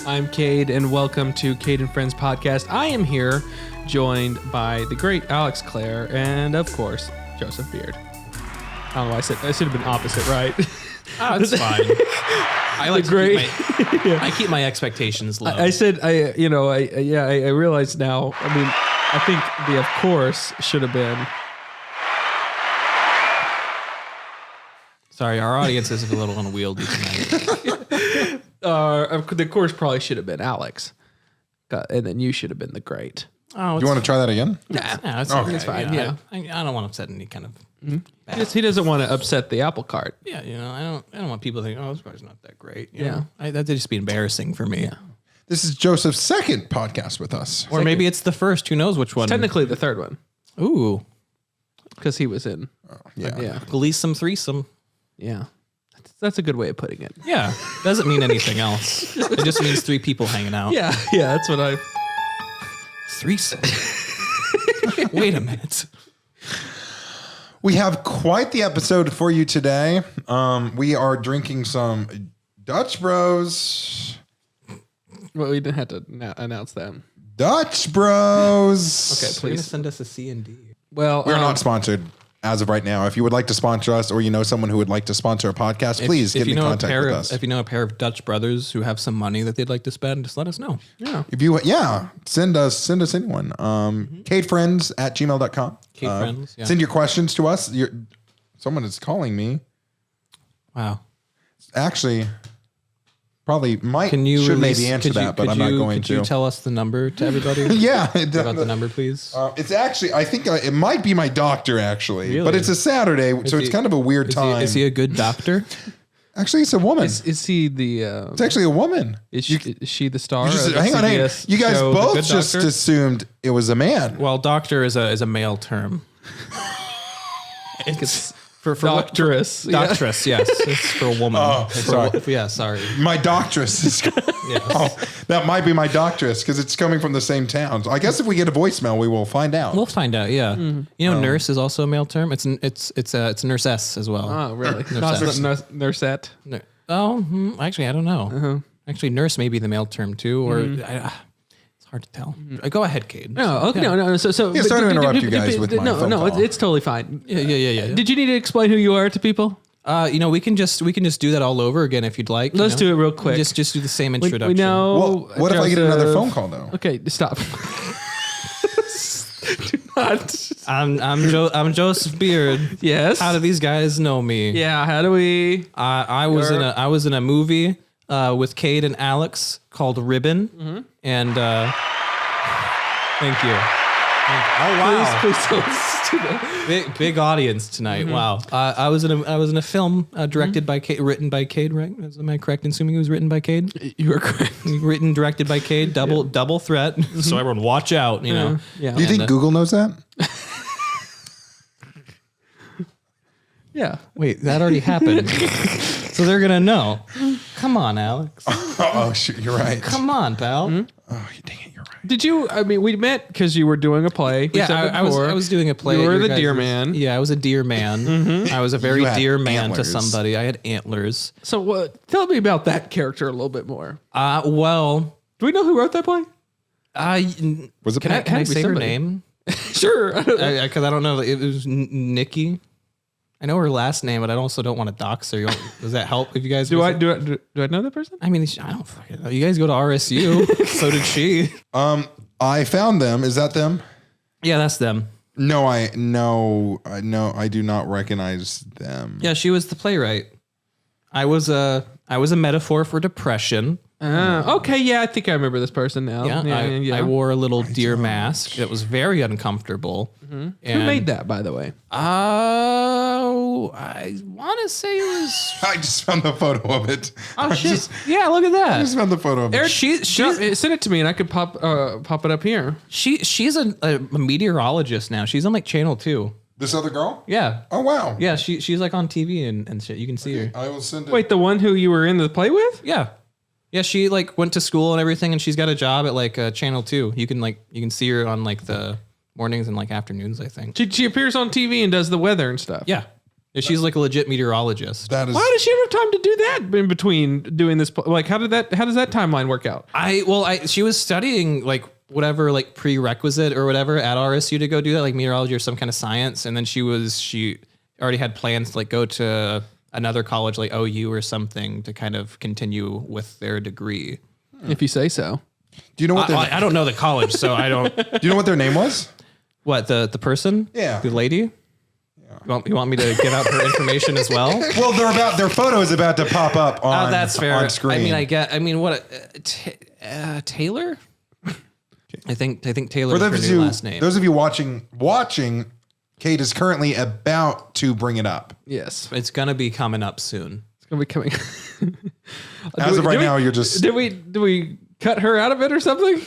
I'm Cade, and welcome to Cade Friends podcast. I am here, joined by the great Alex Clare, and of course, Joseph Beard. I don't know why I should have been opposite, right? Oh, it's fine. I like I keep my expectations low. I realize now. I mean, I think the of course should have been. Sorry, our audience is a little unwieldy tonight. The course probably should have been Alex, and then you should have been the great. Oh, do you want to try that again? Nah, it's fine. Yeah, I don't want to upset any kind of. He doesn't want to upset the apple cart. Yeah, I don't want people to think, oh, this guy's not that great. You know? That'd just be embarrassing for me. Yeah. This is Joseph's second podcast with us. Or maybe it's the first. Who knows which one? It's technically the third one. Ooh, because he was in. Gleesome Threesome. Yeah. That's a good way of putting it. Yeah. Doesn't mean anything else. It just means three people hanging out. Yeah, that's what I... Threesome. Wait a minute. We have quite the episode for you today. We are drinking some Dutch Bros. Well, we didn't have to announce them. Dutch Bros. Okay, Please please. send us a C&D. Well, we're not sponsored as of right now. If you would like to sponsor us, or you know someone who would like to sponsor a podcast, please get in contact with us. If you know a pair of Dutch brothers who have some money that they'd like to spend, just let us know. Yeah. If you, send us anyone. Cade Friends at gmail.com. Cade Friends. Yeah. Send your questions to us. Someone is calling me. Wow. Actually, probably might maybe answer that, but I'm not going to. Could you tell us the number to everybody? Yeah. About the number, please. It's actually, I think it might be my doctor, actually. Really? But it's a Saturday, so it's kind of a weird time. Is he a good doctor? Actually, it's a woman. Is he the... it's actually a woman. Is she the star? Hang on. You guys both just assumed it was a man. Well, doctor is a male term. It's for doctress. Doctress, yes. It's for a woman. Oh, sorry. Sorry. My doctress is... Yes. Oh, that might be my doctress because it's coming from the same town. So I guess if we get a voicemail, we will find out. We'll find out, yeah. Mm-hmm. You know, nurse is also a male term. It's nurse-s as well. Oh, really? Nursette? Actually, I don't know. Uh-huh. Actually, nurse may be the male term too, or it's hard to tell. Go ahead, Cade. No, okay, no. So sorry to interrupt you guys with my phone call. It's totally fine. Yeah. Did you need to explain who you are to people? We can just do that all over again if you'd like. Let's do it real quick. Just do the same introduction. We know. Well, what if I get another phone call though? Okay, stop. Do not. I'm Joseph Beard. Yes. How do these guys know me? Yeah. How do we? I was in a movie with Cade and Alex called Ribbon, and thank you. Oh wow! Please don't. Big audience tonight. Wow. I was in a film directed by Cade, written by Cade. Right? Am I correct in assuming it was written by Cade? You are correct. Written, directed by Cade. Double threat. So everyone, watch out. You know. Yeah. Do you think Google knows that? Yeah. Wait, that already happened. So they're gonna know. Come on, Alex. Oh shoot, you're right. Come on, pal. Oh, dang it, you're right. Did you? I mean, we met because you were doing a play. I was doing a play. You were the deer man. Yeah, I was a deer man. I was a very deer man antlers. to somebody. I had antlers. So tell me about that character a little bit more. Well, do we know who wrote that play? Was it? Can I say her name? Sure. Because I don't know. It was Nikki. I know her last name, but I also don't want to dox her. Does that help if you guys do I know that person? I mean, I don't fucking know. You guys go to RSU. So did she. I found them. Is that them? Yeah, that's them. No, I do not recognize them. Yeah, she was the playwright. I was a metaphor for depression. Okay, yeah, I think I remember this person now. I wore a little deer mask. It was very uncomfortable. Who made that, by the way? I want to say it was... I just found the photo of it. Oh, shit. Yeah, look at that. I just found the photo of it. Eric, send it to me and I could pop it up here. She's a meteorologist now. She's on like Channel 2. This other girl? Yeah. Oh, wow. Yeah, she's like on TV and shit. You can see her. I will send it. Wait, the one who you were in the play with? Yeah. Yeah, she like went to school and everything, and she's got a job at like Channel 2. You can see her on like the mornings and like afternoons, I think. She appears on TV and does the weather and stuff. Yeah. Yeah, she's like a legit meteorologist. That is. Why does she have time to do that in between doing this? Like, how does that timeline work out? She was studying like whatever like prerequisite or whatever at RSU to go do that, like meteorology or some kind of science, and then she already had plans to like go to another college like OU or something to kind of continue with their degree. If you say so. Do you know what? I don't know the college, so I don't. Do you know what their name was? What the person? Yeah. The lady. You want me to give out her information as well? Well, their photo is about to pop up on. That's fair. On screen. Taylor? I think Taylor For is her those new of last name. those of you watching, Cade is currently about to bring it up. Yes. It's gonna be coming up soon. It's going to be coming. As of right now, you're just. Did we cut her out of it or something?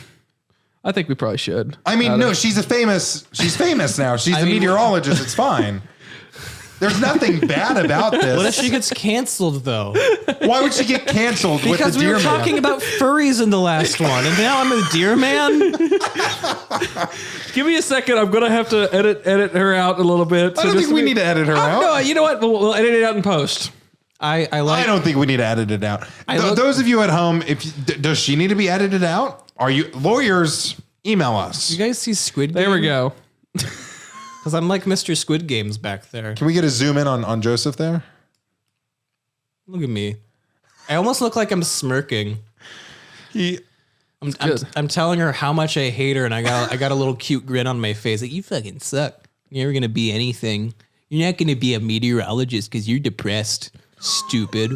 I think we probably should. I mean, no, she's famous now. She's a meteorologist. It's fine. There's nothing bad about this. What if she gets canceled though? Why would she get canceled with the Because we deer were man? talking about furries in the last one, and now I'm a deer man. Give me a second. I'm gonna have to edit her out a little bit. I don't think we need to edit her out. No, you know what? We'll edit it out in post. I don't think we need to edit it out. Those of you at home, does she need to be edited out? Are you lawyers? Email us. You guys see Squid Game? There we go. Because I'm like Mr. Squid Games back there. Can we get a zoom in on Joseph there? Look at me. I almost look like I'm smirking. I'm telling her how much I hate her, and I got a little cute grin on my face. Like, you fucking suck. You're never gonna be anything. You're not gonna be a meteorologist because you're depressed. Stupid.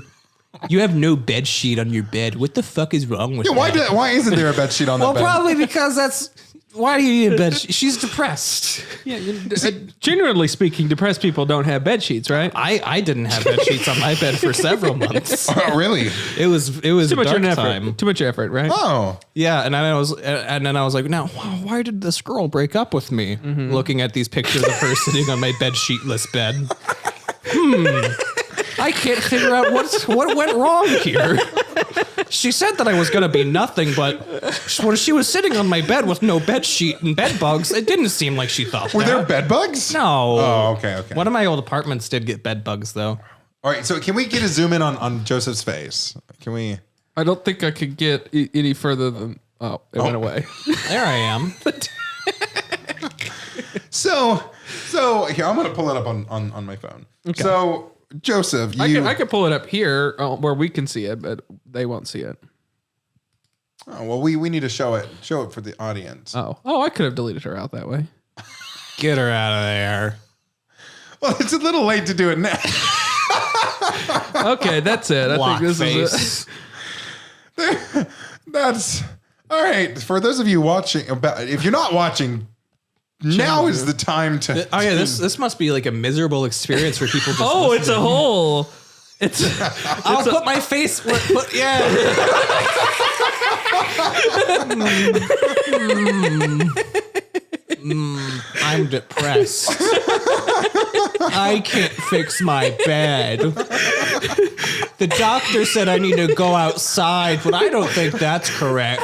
You have no bed sheet on your bed. What the fuck is wrong with you? Why isn't there a bed sheet on the bed? Well, probably because that's. Why do you need a bed sheet? She's depressed. Yeah, generally speaking, depressed people don't have bed sheets, right? I didn't have bed sheets on my bed for several months. Oh, really? It was Too much dark effort. time. Too much effort, right? Oh. Yeah, and then I was like, now why did this girl break up with me? Looking at these pictures of her sitting on my bed sheetless bed. I can't figure out what went wrong here. She said that I was going to be nothing, but when she was sitting on my bed with no bed sheet and bed bugs, it didn't seem like she thought Were that. there bed bugs? No. Oh, okay. One of my old apartments did get bed bugs, though. All right, so can we get a zoom in on Joseph's face? Can we? I don't think I could get any further than. Oh, it went away. There I am. So here, I'm going to pull it up on my phone. Okay. So Joseph, I could pull it up here where we can see it, but they won't see it. Oh, well, we need to show it for the audience. Oh, I could have deleted her out that way. Get her out of there. Well, it's a little late to do it now. Okay, that's it. I think this is it. That's all right. For those of you watching, if you're not watching, now is the time to. Oh yeah, this must be like a miserable experience for people. Just Oh, it's a hole. I'll put my face. Yeah. I'm depressed. I can't fix my bed. The doctor said I need to go outside, but I don't think that's correct.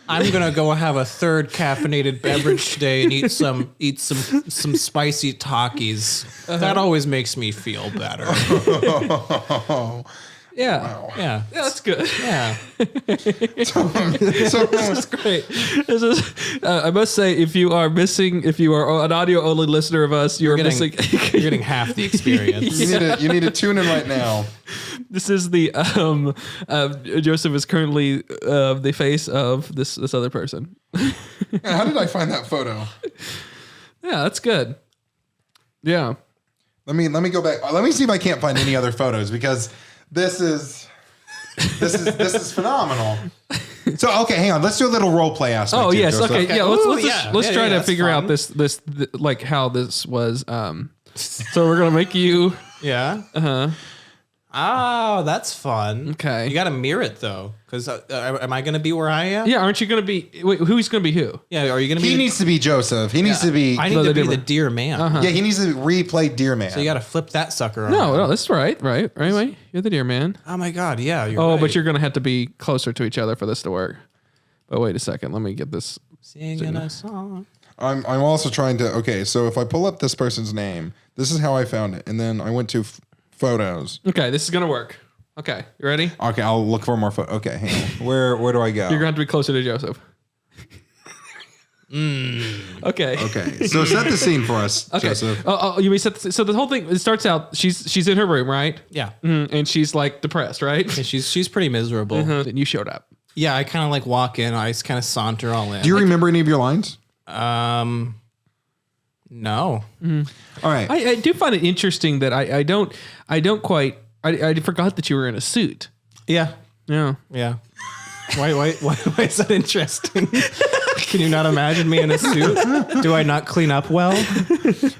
I'm gonna go have a third caffeinated beverage today and eat some spicy Takis. That always makes me feel better. Yeah. Wow. Yeah, That's good. yeah. This is great. This is. I must say, if you are an audio only listener of us, you're missing. You're getting half the experience. You need to tune in right now. This is the Joseph is currently the face of this other person. How did I find that photo? Yeah, that's good. Yeah. Let me go back. Let me see if I can't find any other photos because this is phenomenal. So okay, hang on. Let's do a little role play aspect. Oh here, yes. Joseph. Okay. Yeah. Let's try to that's figure out fun. this like how this was. So we're gonna make you. Yeah. Uh-huh. Oh, that's fun. Okay. You got to mirror it though, because am I going to be where I am? Yeah. Aren't you gonna be? Wait, who's gonna be who? Yeah. Are you going to be? He needs to be Joseph. He needs to be. I need to be the deer man. Yeah, he needs to replay Deer Man. So you got to flip that sucker on. No, that's right. Right. You're the deer man. Oh my God. Yeah. You're Oh, right. but you're gonna have to be closer to each other for this to work. But wait a second. Let me get this. singing a song. I'm also trying to. Okay, so if I pull up this person's name, this is how I found it, and then I went to photos. Okay, this is gonna work. Okay, you ready? Okay, I'll look for more photos. Okay, hang on. Where do I go? You're gonna have to be closer to Joseph. Okay. Okay, so set the scene for us, Okay. Joseph. You mean so the whole thing? It starts out. She's in her room, right? Yeah. And she's like depressed, right? Yeah, she's pretty miserable. And you showed up. Yeah, I kind of like walk in. I just kind of saunter all in. Do you remember any of your lines? No. All right. I do find it interesting that I don't quite. I forgot that you were in a suit. Yeah. Yeah. Yeah. Why is that interesting? Can you not imagine me in a suit? Do I not clean up well?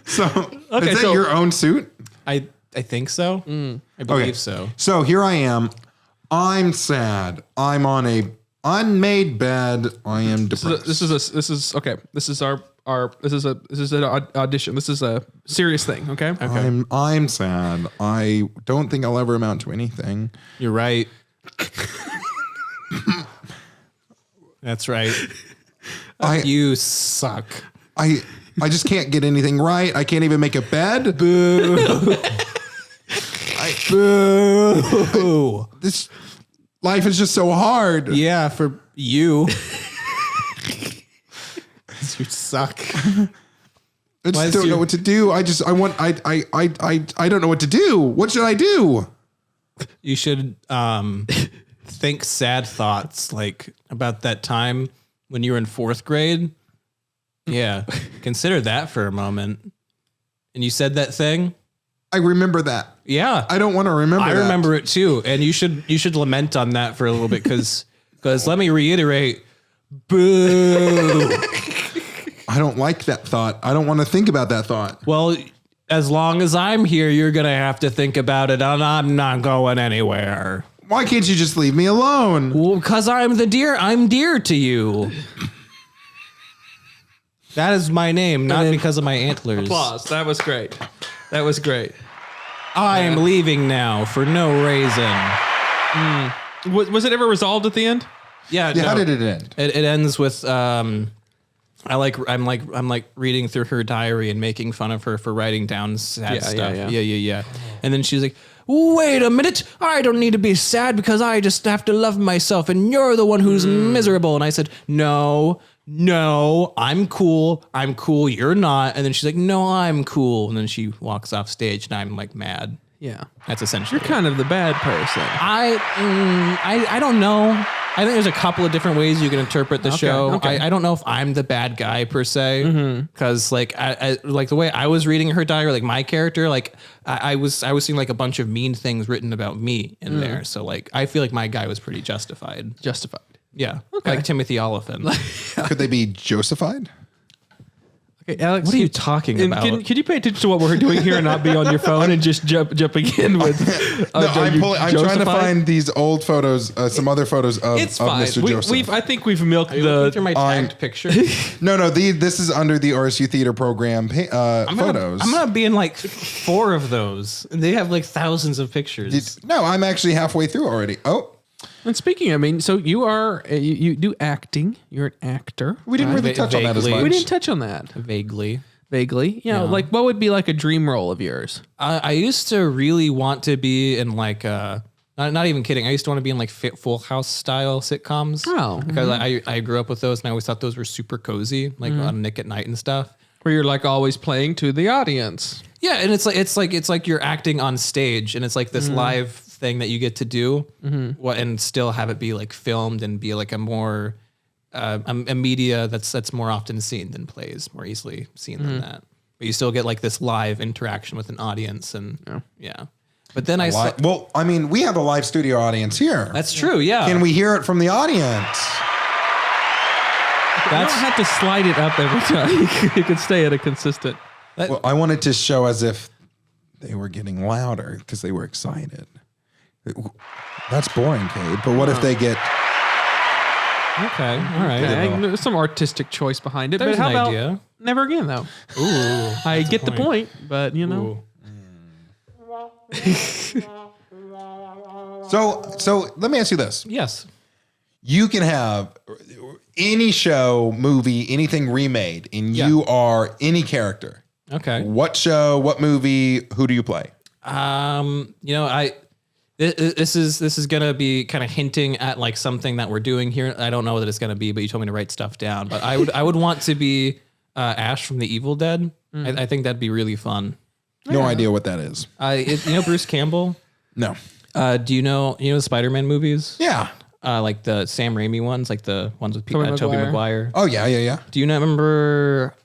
So Okay, is that so- your own suit? I think so. I believe so. So here I am. I'm sad. I'm on a unmade bed. I am depressed. This is okay. This is our this is an audition. This is a serious thing. Okay. I'm sad. I don't think I'll ever amount to anything. You're right. That's right. You suck. I just can't get anything right. I can't even make a bed. Boo. Boo. This life is just so hard. Yeah, for you. You suck. I just don't know what to do. I don't know what to do. What should I do? You should think sad thoughts like about that time when you were in 4th grade. Yeah. Consider that for a moment. And you said that thing? I remember that. Yeah. I don't want to remember I that. remember it too. And you should lament on that for a little bit because let me reiterate, boo. I don't like that thought. I don't want to think about that thought. Well, as long as I'm here, you're going to have to think about it, and I'm not going anywhere. Why can't you just leave me alone? Well, because I'm dear to you. That is my name, not because of my antlers. Applause. That was great. That was great. I am leaving now for no reason. Was it ever resolved at the end? Yeah. Yeah, how did it end? It ends with I'm reading through her diary and making fun of her for writing down sad stuff. Yeah. And then she's like, "Wait a minute, I don't need to be sad because I just have to love myself, and you're the one who's miserable." And I said, "No, I'm cool. You're not." And then she's like, "No, I'm cool." And then she walks off stage, and I'm like mad. Yeah. That's essentially. You're kind of the bad person. I don't know. I think there's a couple of different ways you can interpret the show. okay. I don't know if I'm the bad guy per se, because like I like the way I was reading her diary, like my character, like I was seeing like a bunch of mean things written about me in there. So like I feel like my guy was pretty justified. Justified. Yeah, like Timothy Oliphant. Could they be Josephified? Okay, Alex. What are you talking about? Can you pay attention to what we're doing here and not be on your phone and just jumping in with? I'm trying to find these old photos, some other photos of fine. Mr. Joseph. I think we've milked Through my tagged picture. No, this is under the RSU Theater Program photos. I'm gonna be in like 4 of those, and they have like thousands of pictures. No, I'm actually halfway through already. Oh, And speaking, I mean, so you are you do acting. You're an actor. we didn't really touch on that as Vaguely. much. We didn't touch on that. Vaguely. Vaguely. You know, like what would be like a dream role of yours? I used to really want to be in like not even kidding. I used to want to be in like Full House style sitcoms. Oh. Because I grew up with those, and I always thought those were super cozy, like on Nick at Night and stuff. Where you're like always playing to the audience. Yeah, and it's like you're acting on stage, and it's like this live thing that you get to do, and still have it be like filmed and be like a more a media that's more often seen than plays, more easily seen than that. But you still get like this live interaction with an audience, and yeah. But then Well, I mean, we have a live studio audience here. that's true. Yeah, Can we hear it from the audience? You don't have to slide it up every time. You can stay at a consistent. Well, I wanted to show as if they were getting louder because they were excited. That's boring, Cade. But what if they get... Okay, all right. Okay, there's some artistic choice behind it. There's but how an about idea. never again, though? Ooh, I get the point, but you know. So let me ask you this. Yes. you can have any show, movie, anything remade, and you are any character. Okay. What show, what movie, who do you play? This is gonna be kind of hinting at like something that we're doing here. I don't know what it's gonna be, but you told me to write stuff down. But I would want to be Ash from the Evil Dead. I think that'd be really fun. No idea what that is. You know Bruce Campbell? No. Do you know the Spider-Man movies? Yeah. Like the Sam Raimi ones, like the ones with Tobey Maguire. Oh yeah. Do you not remember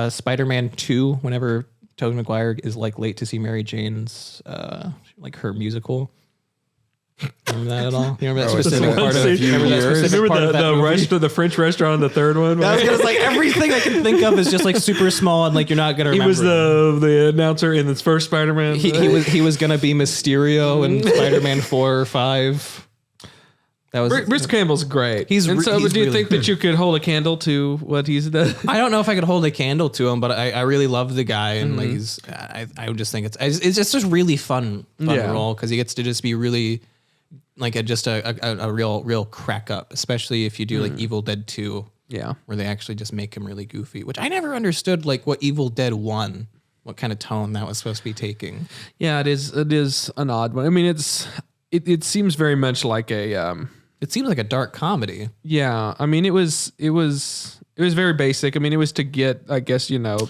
Spider-Man 2? Whenever Tobey Maguire is like late to see Mary Jane's like her musical. Remember that at all? You remember that specific part of the French restaurant in the third one? I was gonna like everything I can think of is just like super small and like you're not gonna remember. He was the announcer in his first Spider-Man. He was gonna be Mysterio in Spider-Man 4 or 5. That was Bruce Campbell's great. Do you really think that you could hold a candle to what he's done? I don't know if I could hold a candle to him, but I really love the guy and like I would just think it's just really fun role because he gets to just be really like a real crack up, especially if you do like Evil Dead 2. Yeah. Where they actually just make him really goofy, which I never understood like what Evil Dead 1, what kind of tone that was supposed to be taking. Yeah, it is an odd one. I mean, it seems very much like it seems like a dark comedy. Yeah, I mean, it was very basic. I mean, it was to get, I guess, to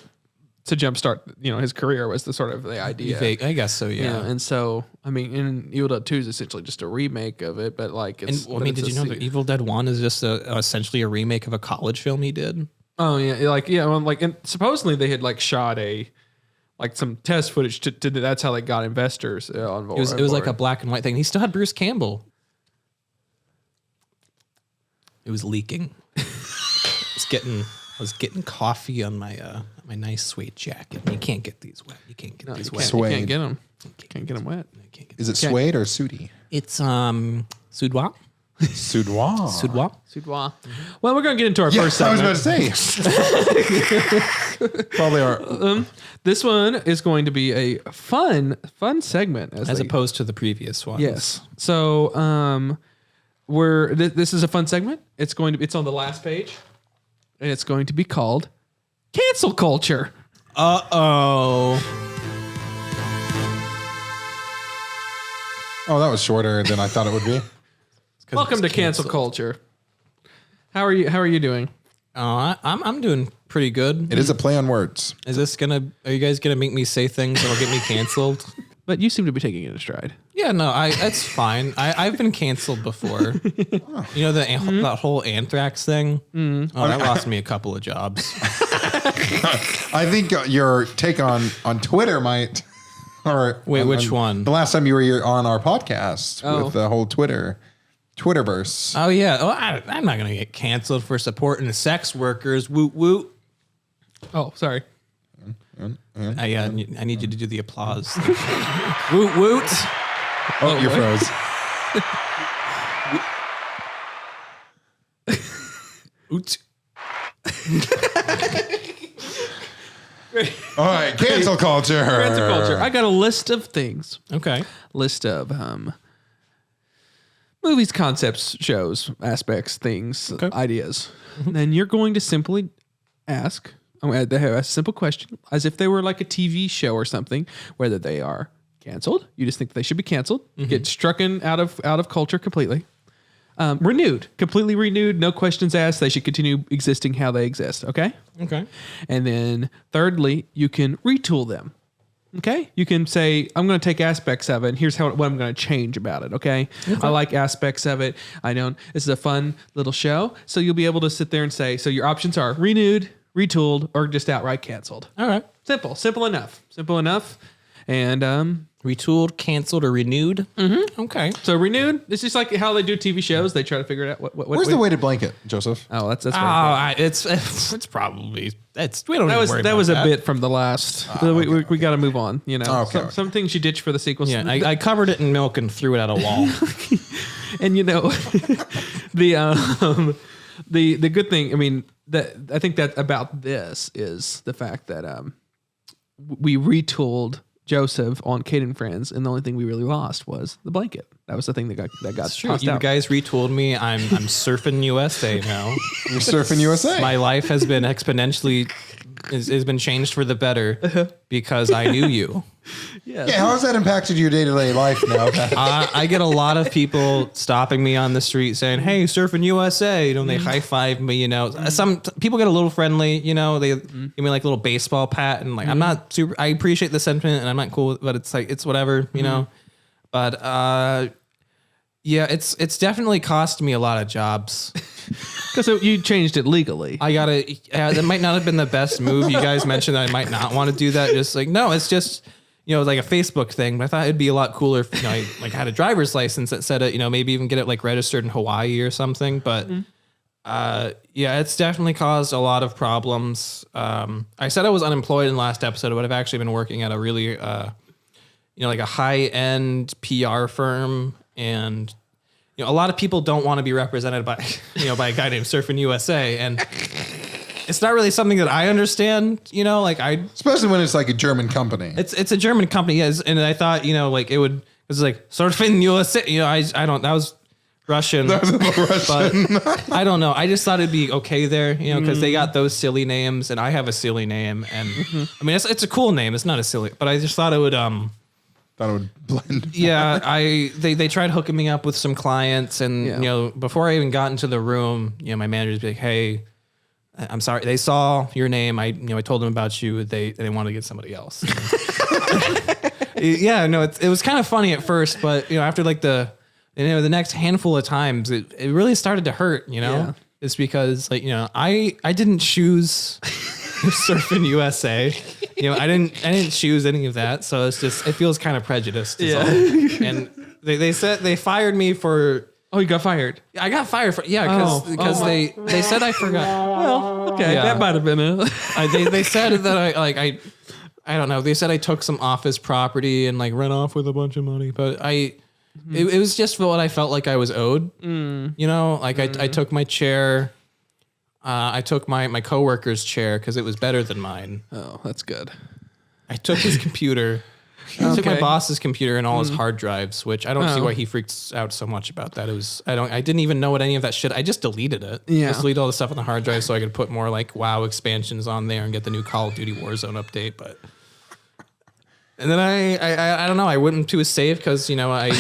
jumpstart, his career was the sort of the idea. I guess so, yeah. And so, I mean, in Evil Dead 2 is essentially just a remake of it, but like it's. And, did you know that Evil Dead 1 is just essentially a remake of a college film he did? Oh yeah, and supposedly they had like shot some test footage to that's how they got investors on board. It was like a black and white thing. He still had Bruce Campbell. It was leaking. I was getting coffee on my my nice suede jacket. You can't get these wet. You can't get these wet. Suede. You can't get them. Can't get them wet. Is it suede or sooty? It's soudois. Soudois. Soudois. Well, we're going to get into our first segment. I was about to say. Probably our. This one is going to be a fun segment as opposed to the previous one. Yes. So, this is a fun segment. It's on the last page, and it's going to be called Cancel Culture. Oh, that was shorter than I thought it would be. Welcome to Cancel Culture. How are you doing? I'm doing pretty good. It is a play on words. Are you guys gonna make me say things that'll get me canceled? But you seem to be taking it in stride. Yeah, no, that's fine. I've been canceled before. That whole anthrax thing. That lost me a couple of jobs. I think your take on Twitter might. Or wait, which one? The last time you were here on our podcast with the whole Twitterverse. Oh yeah. Oh, I'm not gonna get canceled for supporting sex workers. Woot woot. Oh, sorry. I need you to do the applause. Woot woot. Oh, you froze. Oot. All right, cancel culture. Cancel culture. I got a list of things. Okay. List of movies, concepts, shows, aspects, things, ideas. Then you're going to simply ask. I'm going to have a simple question, as if they were like a TV show or something, whether they are canceled. You just think they should be canceled, get struck out of culture completely. Completely renewed, no questions asked. They should continue existing how they exist. Okay. Okay. And then thirdly, you can retool them. Okay. You can say, I'm going to take aspects of it, and here's what I'm going to change about it. Okay. I like aspects of it. This is a fun little show. So you'll be able to sit there and say, so your options are renewed, retooled, or just outright canceled. All right. Simple enough. And retooled, canceled, or renewed. Mm-hmm. Okay. So renewed. It's just like how they do TV shows. They try to figure it out. Where's the weighted blanket, Joseph? Oh, that's. It's probably we don't. That was a bit from the last. We got to move on. Okay. Some things you ditch for the sequels. Yeah, I covered it in milk and threw it at a wall. And the good thing. I mean, I think that about this is the fact that we retooled Joseph on Cade Friends, and the only thing we really lost was the blanket. That was the thing that got It's true. tossed You out. guys retooled me. I'm Surfin USA now. You're Surfing USA. My life has been exponentially has been changed for the better because I knew you. Yeah, how has that impacted your day-to-day life now? I get a lot of people stopping me on the street saying, "Hey, Surfin USA," you know, and they high five me. You know, some people get a little friendly. You know, they give me like a little baseball pat, and like I'm not super. I appreciate the sentiment, and I'm not cool, but it's like it's whatever, you know. But yeah, it's definitely cost me a lot of jobs. Because you changed it legally. I gotta. That might not have been the best move. You guys mentioned that I might not want to do that. Just like no, it's just. You know, like a Facebook thing, but I thought it'd be a lot cooler if, you know, I like had a driver's license that said it, you know, maybe even get it like registered in Hawaii or something. But yeah, it's definitely caused a lot of problems. I said I was unemployed in the last episode, but I've actually been working at a really, you know, like a high-end PR firm. And, you know, a lot of people don't want to be represented by, you know, by a guy named Surfin USA. And it's not really something that I understand, you know, like especially when it's like a German company. It's a German company, yes. And I thought, you know, like it was like Surfin USA, you know, I don't, that was Russian. That was Russian. But I don't know. I just thought it'd be okay there, you know, because they got those silly names and I have a silly name. And I mean, it's a cool name. It's not a silly, but I just thought it would, blend. Yeah. They tried hooking me up with some clients and, you know, before I even got into the room, you know, my manager's be like, "Hey, I'm sorry. They saw your name. I told them about you. They wanted to get somebody else." Yeah, no, it was kind of funny at first, but you know, after like the next handful of times, it really started to hurt. You know, it's because like you know, I didn't choose Surfin USA. You know, I didn't choose any of that, so it feels kind of prejudiced. Yeah, and they said they fired me for. Oh, you got fired. I got fired for because they said I forgot. Well, okay, that might have been it. They said that I don't know. They said I took some office property and like ran off with a bunch of money, but it was just what I felt like I was owed. You know, like I took my chair. I took my coworker's chair because it was better than mine. Oh, that's good. I took his computer. I took my boss's computer and all his hard drives, which I don't see why he freaks out so much about that. I didn't even know what any of that shit. I just deleted it. Yeah. Just deleted all the stuff on the hard drive so I could put more like WoW expansions on there and get the new Call of Duty Warzone update. And then I don't know. I went into his safe because you know I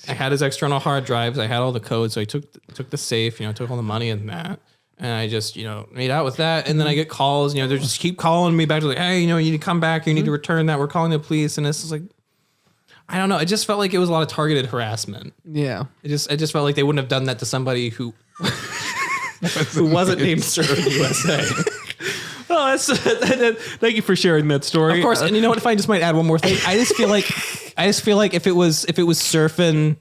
had his external hard drives. I had all the codes, so I took the safe. You know, took all the money in that. And I just, you know, made out with that. And then I get calls, you know, they just keep calling me back to like, "Hey, you know, you need to come back. You need to return that. We're calling the police." And it's just like, I don't know. It just felt like it was a lot of targeted harassment. Yeah. It just felt like they wouldn't have done that to somebody who wasn't named Surfin USA. Oh, thank you for sharing that story. Of course. And you know what? If I just might add one more thing, I just feel like if it was surfing,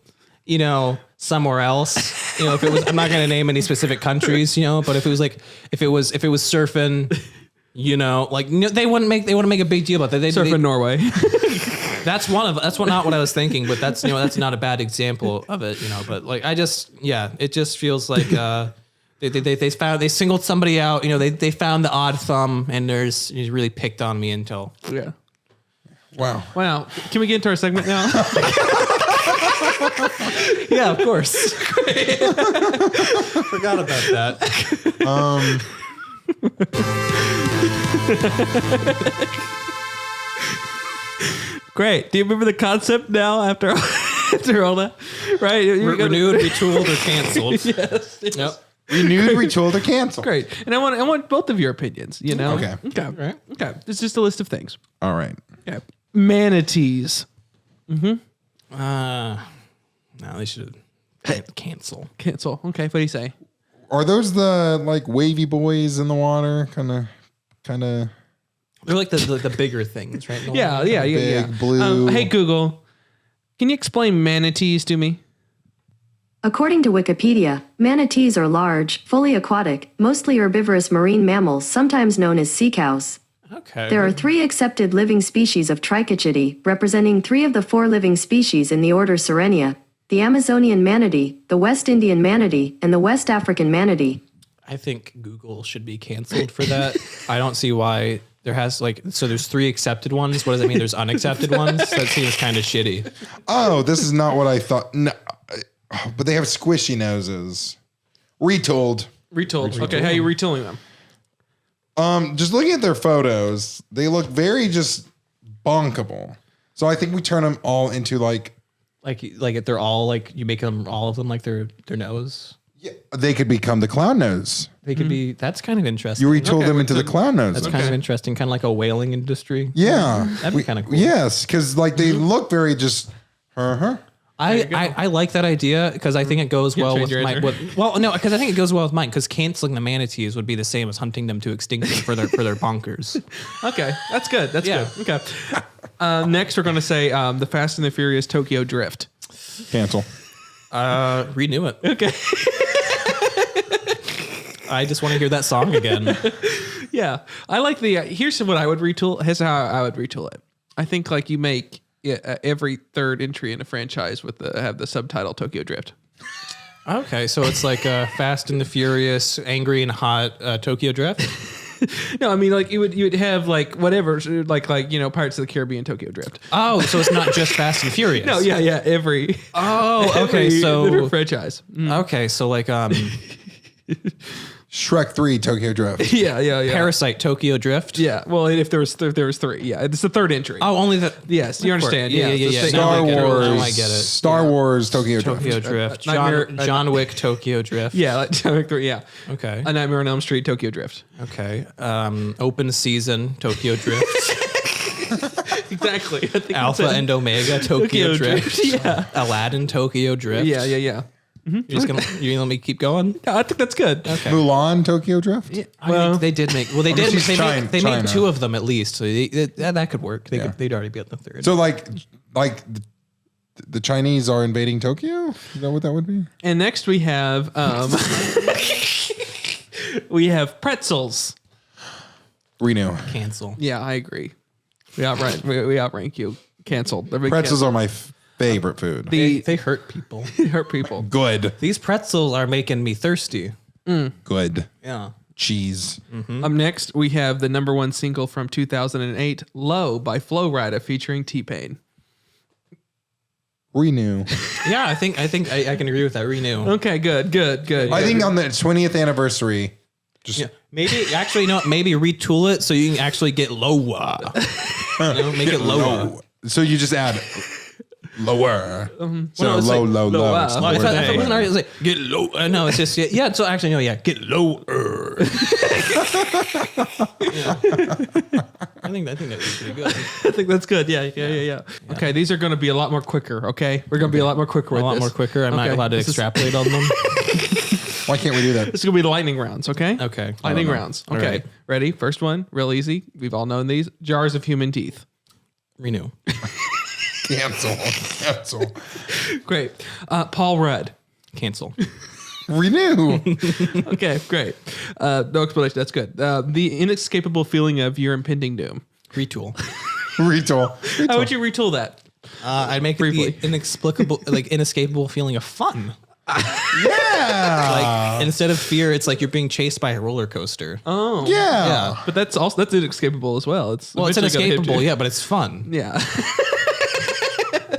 you know, somewhere else, you know, if it was, I'm not going to name any specific countries, you know, but if it was surfing, you know, like they wouldn't make a big deal about that. They surfing Norway. That's not what I was thinking, but that's not a bad example of it, you know, but like, it just feels like, they singled somebody out, you know, they found the odd thumb and he really picked on me until. Yeah. Wow. Can we get into our segment now? Yeah, of course. Forgot about that. Great. Do you remember the concept now after all that? Right? Renewed, retooled, or canceled. Yes. Yep. Renewed, retooled, or canceled. Great. And I want both of your opinions, you know? Okay. Right. Okay. It's just a list of things. All right. Okay. Manatees. No, they should cancel. Cancel. Okay. What do you say? Are those the like wavy boys in the water? Kind of. They're like the bigger things, right? Yeah. Big, blue. Hey, Google, can you explain manatees to me? According to Wikipedia, manatees are large, fully aquatic, mostly herbivorous marine mammals, sometimes known as sea cows. Okay. There are 3 accepted living species of Trichochidae, representing 3 of the 4 living species in the order Sirenia: the Amazonian manatee, the West Indian manatee, and the West African manatee. I think Google should be canceled for that. I don't see why There has there's 3 accepted ones. What does that mean? There's unaccepted ones? That seems kind of shitty. Oh, this is not what I thought. No, but they have squishy noses. Retooled. Okay, how are you retooling them? Just looking at their photos, they look very just bonkable. So I think we turn them all into like if they're all like you make them all of them like their nose. Yeah, they could become the clown nose. They could be. That's kind of interesting. You retool them into the clown nose. That's kind of interesting, kind of like a whaling industry. Yeah, that'd be kind of cool. Yes, because like they look very just. I like that idea because I think it goes well with change your my. answer. Because I think it goes well with mine because canceling the manatees would be the same as hunting them to extinction for their bonkers. Okay, that's good. That's good. Okay. Next, we're going to say the Fast and the Furious Tokyo Drift. Cancel. Renew it. Okay. I just want to hear that song again. Yeah, I like the. Here's what I would retool. Here's how I would retool it. I think like you make every third entry in a franchise with have the subtitle Tokyo Drift. Okay, so it's like Fast and the Furious, Angry and Hot Tokyo Drift. No, I mean like you would have like whatever like Pirates of the Caribbean Tokyo Drift. Oh, so it's not just Fast and Furious. No, yeah, every. Oh, okay, every so different franchise. okay, so like Shrek 3 Tokyo Drift. Yeah. Parasite Tokyo Drift. Yeah, well, if there was 3, yeah, it's the third entry. Oh, only that. Yes, you understand. Yeah. Star Wars. Now I get it. Star Wars Tokyo Drift. Tokyo Drift. Nightmare- John Wick Tokyo Drift. Yeah, like John Wick 3, yeah. Okay. A Nightmare on Elm Street Tokyo Drift. Okay. Open Season Tokyo Drift. Exactly. I think Alpha that's it. and Omega Tokyo Drift. Yeah. Aladdin Tokyo Drift. Yeah. You're just gonna let me keep going. No, I think that's good. Okay. Mulan Tokyo Drift. Yeah. Well, they did make. Well, they did. she's They China. made 2 of them at least, so that could work. They'd already be on the 3rd. So like the Chinese are invading Tokyo. Is that what that would be? And next we have we have pretzels. Renew. Cancel. Yeah, I agree. We outrank you. Canceled. They're big Pretzels are my favorite food. They hurt people. hurt people. Good. These pretzels are making me thirsty. Good. Yeah. Cheese. Up next, we have the #1 single from 2008, "Low" by Flo Rida featuring T-Pain. Renew. Yeah, I think I can agree with that. Renew. Okay, good. I think on the 20th anniversary, just Maybe maybe retool it so you can actually get lower. Make it lower. low. So you just add lower. So it's low, like low, low. low. It's the Well, if word I lower. wasn't already, it's like get low. No, it's just yeah. So actually, no, yeah, get lower. I think that would be pretty good. I think that's good. Yeah. Okay, these are going to be a lot more quicker. Okay, we're going to be a lot more quicker. A with lot this. more quicker. I'm not Okay, allowed to this is- extrapolate on them. Why can't we do that? This is going to be the lightning rounds. Okay. Okay. Lightning rounds. All Okay. right. Ready? First one, real easy. We've all known these. Jars of human teeth. Renew. Cancel. Great. Paul Rudd. Cancel. Renew. Okay, great. No explanation. That's good. The inescapable feeling of your impending doom. Retool. Retool. How would you retool that? I'd make Briefly. it the inescapable feeling of fun. Yeah. Like instead of fear, it's like you're being chased by a roller coaster. Oh, Yeah. But that's inescapable as well. It's Well, it's eventually gonna hit inescapable, you. yeah, but it's fun. Yeah.